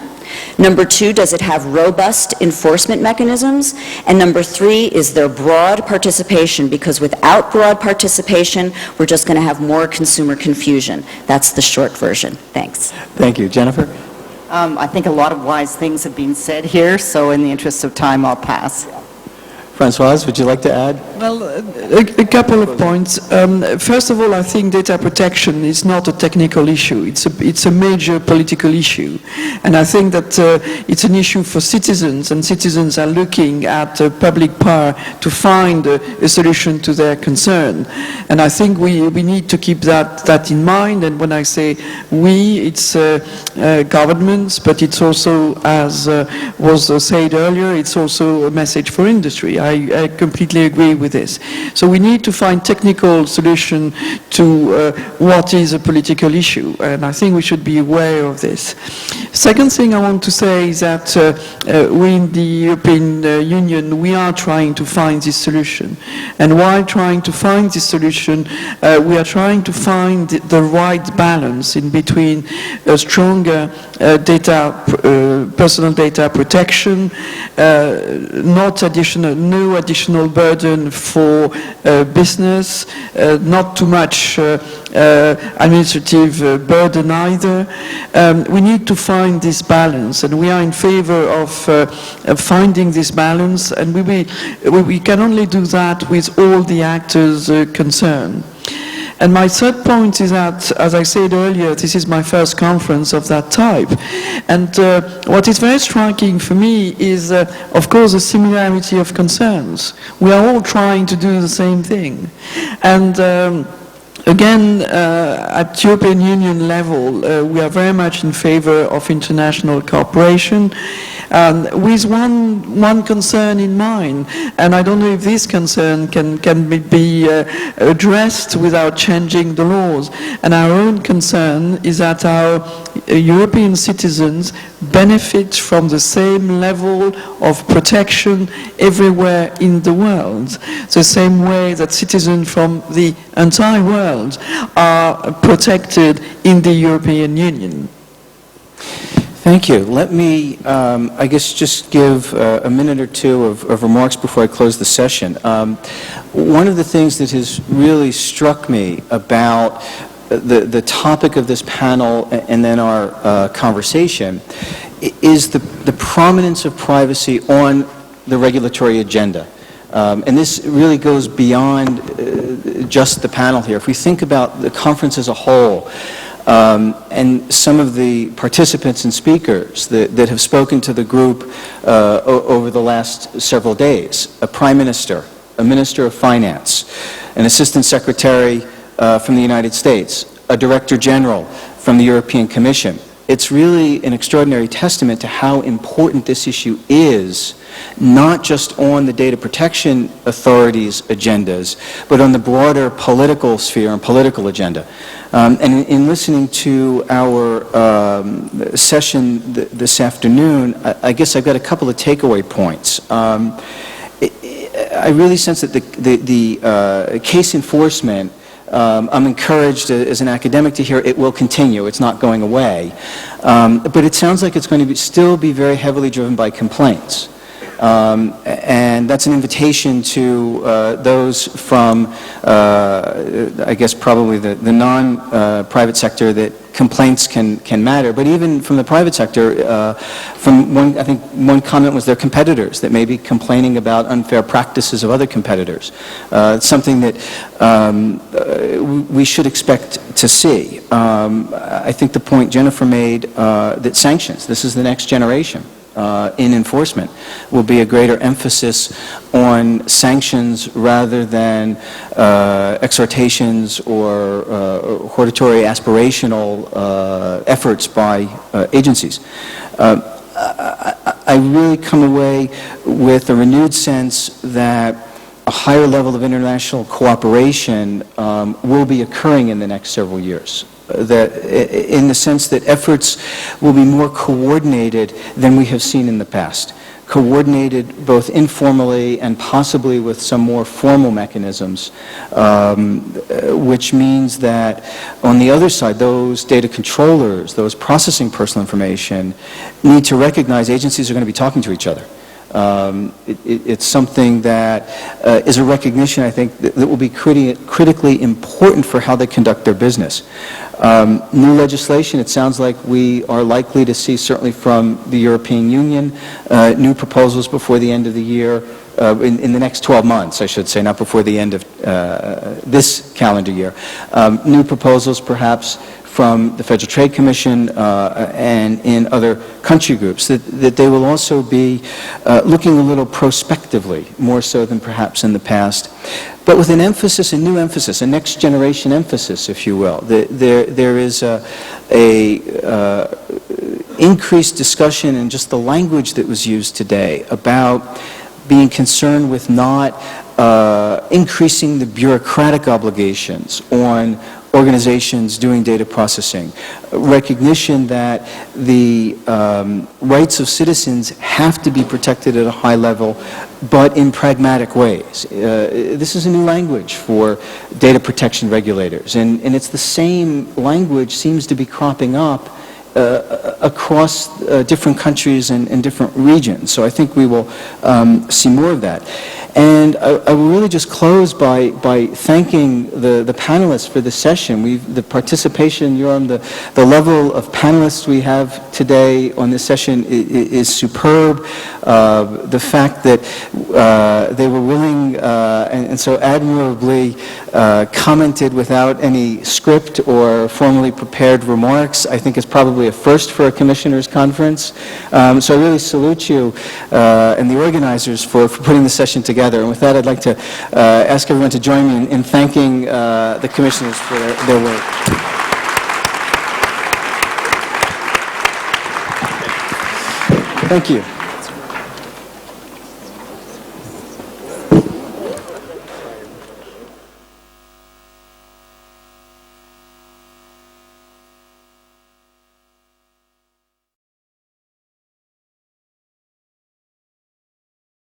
Number two, does it have robust enforcement mechanisms? And number three, is there broad participation? Because without broad participation, we're just going to have more consumer confusion. That's the short version. Thanks. Thank you. Jennifer? I think a lot of wise things have been said here, so in the interest of time, I'll pass. Françoise, would you like to add? Well, a couple of points. First of all, I think data protection is not a technical issue. It's a major political issue. And I think that it's an issue for citizens, and citizens are looking at public power to find a solution to their concern. And I think we need to keep that in mind. And when I say we, it's governments, but it's also, as was said earlier, it's also a message for industry. I completely agree with this. So we need to find technical solution to what is a political issue, and I think we should be aware of this. Second thing I want to say is that we in the European Union, we are trying to find this solution. And while trying to find this solution, we are trying to find the right balance in between a stronger personal data protection, no additional burden for business, not too much administrative burden either. We need to find this balance, and we are in favor of finding this balance, and we can only do that with all the actors concerned. And my third point is that, as I said earlier, this is my first conference of that type. And what is very striking for me is, of course, the similarity of concerns. We are all trying to do the same thing. And again, at European Union level, we are very much in favor of international cooperation, with one concern in mind, and I don't know if this concern can be addressed without changing the laws. And our own concern is that our European citizens benefit from the same level of protection everywhere in the world, the same way that citizens from the entire world are protected in the European Union. Thank you. Let me, I guess, just give a minute or two of remarks before I close the session. One of the things that has really struck me about the topic of this panel and then our conversation is the prominence of privacy on the regulatory agenda. And this really goes beyond just the panel here. If we think about the conference as a whole, and some of the participants and speakers that have spoken to the group over the last several days, a prime minister, a minister of finance, an assistant secretary from the United States, a director general from the European Commission. It's really an extraordinary testament to how important this issue is, not just on the data protection authorities' agendas, but on the broader political sphere and political agenda. And in listening to our session this afternoon, I guess I've got a couple of takeaway points. I really sense that the case enforcement, I'm encouraged as an academic to hear it will continue. It's not going away. But it sounds like it's going to still be very heavily driven by complaints. And that's an invitation to those from, I guess, probably the non-private sector that complaints can matter. But even from the private sector, I think one comment was their competitors that may be complaining about unfair practices of other competitors. It's something that we should expect to see. I think the point Jennifer made that sanctions, this is the next generation. in enforcement will be a greater emphasis on sanctions rather than exhortations or hortatory aspirational efforts by agencies. I really come away with a renewed sense that a higher level of international cooperation will be occurring in the next several years. That, in the sense that efforts will be more coordinated than we have seen in the past. Coordinated both informally and possibly with some more formal mechanisms, which means that on the other side, those data controllers, those processing personal information, need to recognize agencies are going to be talking to each other. It's something that is a recognition, I think, that will be critically important for how they conduct their business. New legislation, it sounds like we are likely to see, certainly from the European Union, new proposals before the end of the year, in the next 12 months, I should say, not before the end of this calendar year. New proposals, perhaps, from the Federal Trade Commission and in other country groups, that they will also be looking a little prospectively, more so than perhaps in the past, but with an emphasis, a new emphasis, a next generation emphasis, if you will. There is a increased discussion in just the language that was used today about being concerned with not increasing the bureaucratic obligations on organizations doing data processing, recognition that the rights of citizens have to be protected at a high level, but in pragmatic ways. This is a new language for data protection regulators, and it's the same language seems to be cropping up across different countries and different regions. So I think we will see more of that. And I will really just close by thanking the panelists for this session. The participation, Yoram, the level of panelists we have today on this session is superb. The fact that they were willing and so admirably commented without any script or formally prepared remarks, I think is probably a first for a commissioners' conference. So I really salute you and the organizers for putting the session together. And with that, I'd like to ask everyone to join me in thanking the commissioners for their work. Thank you.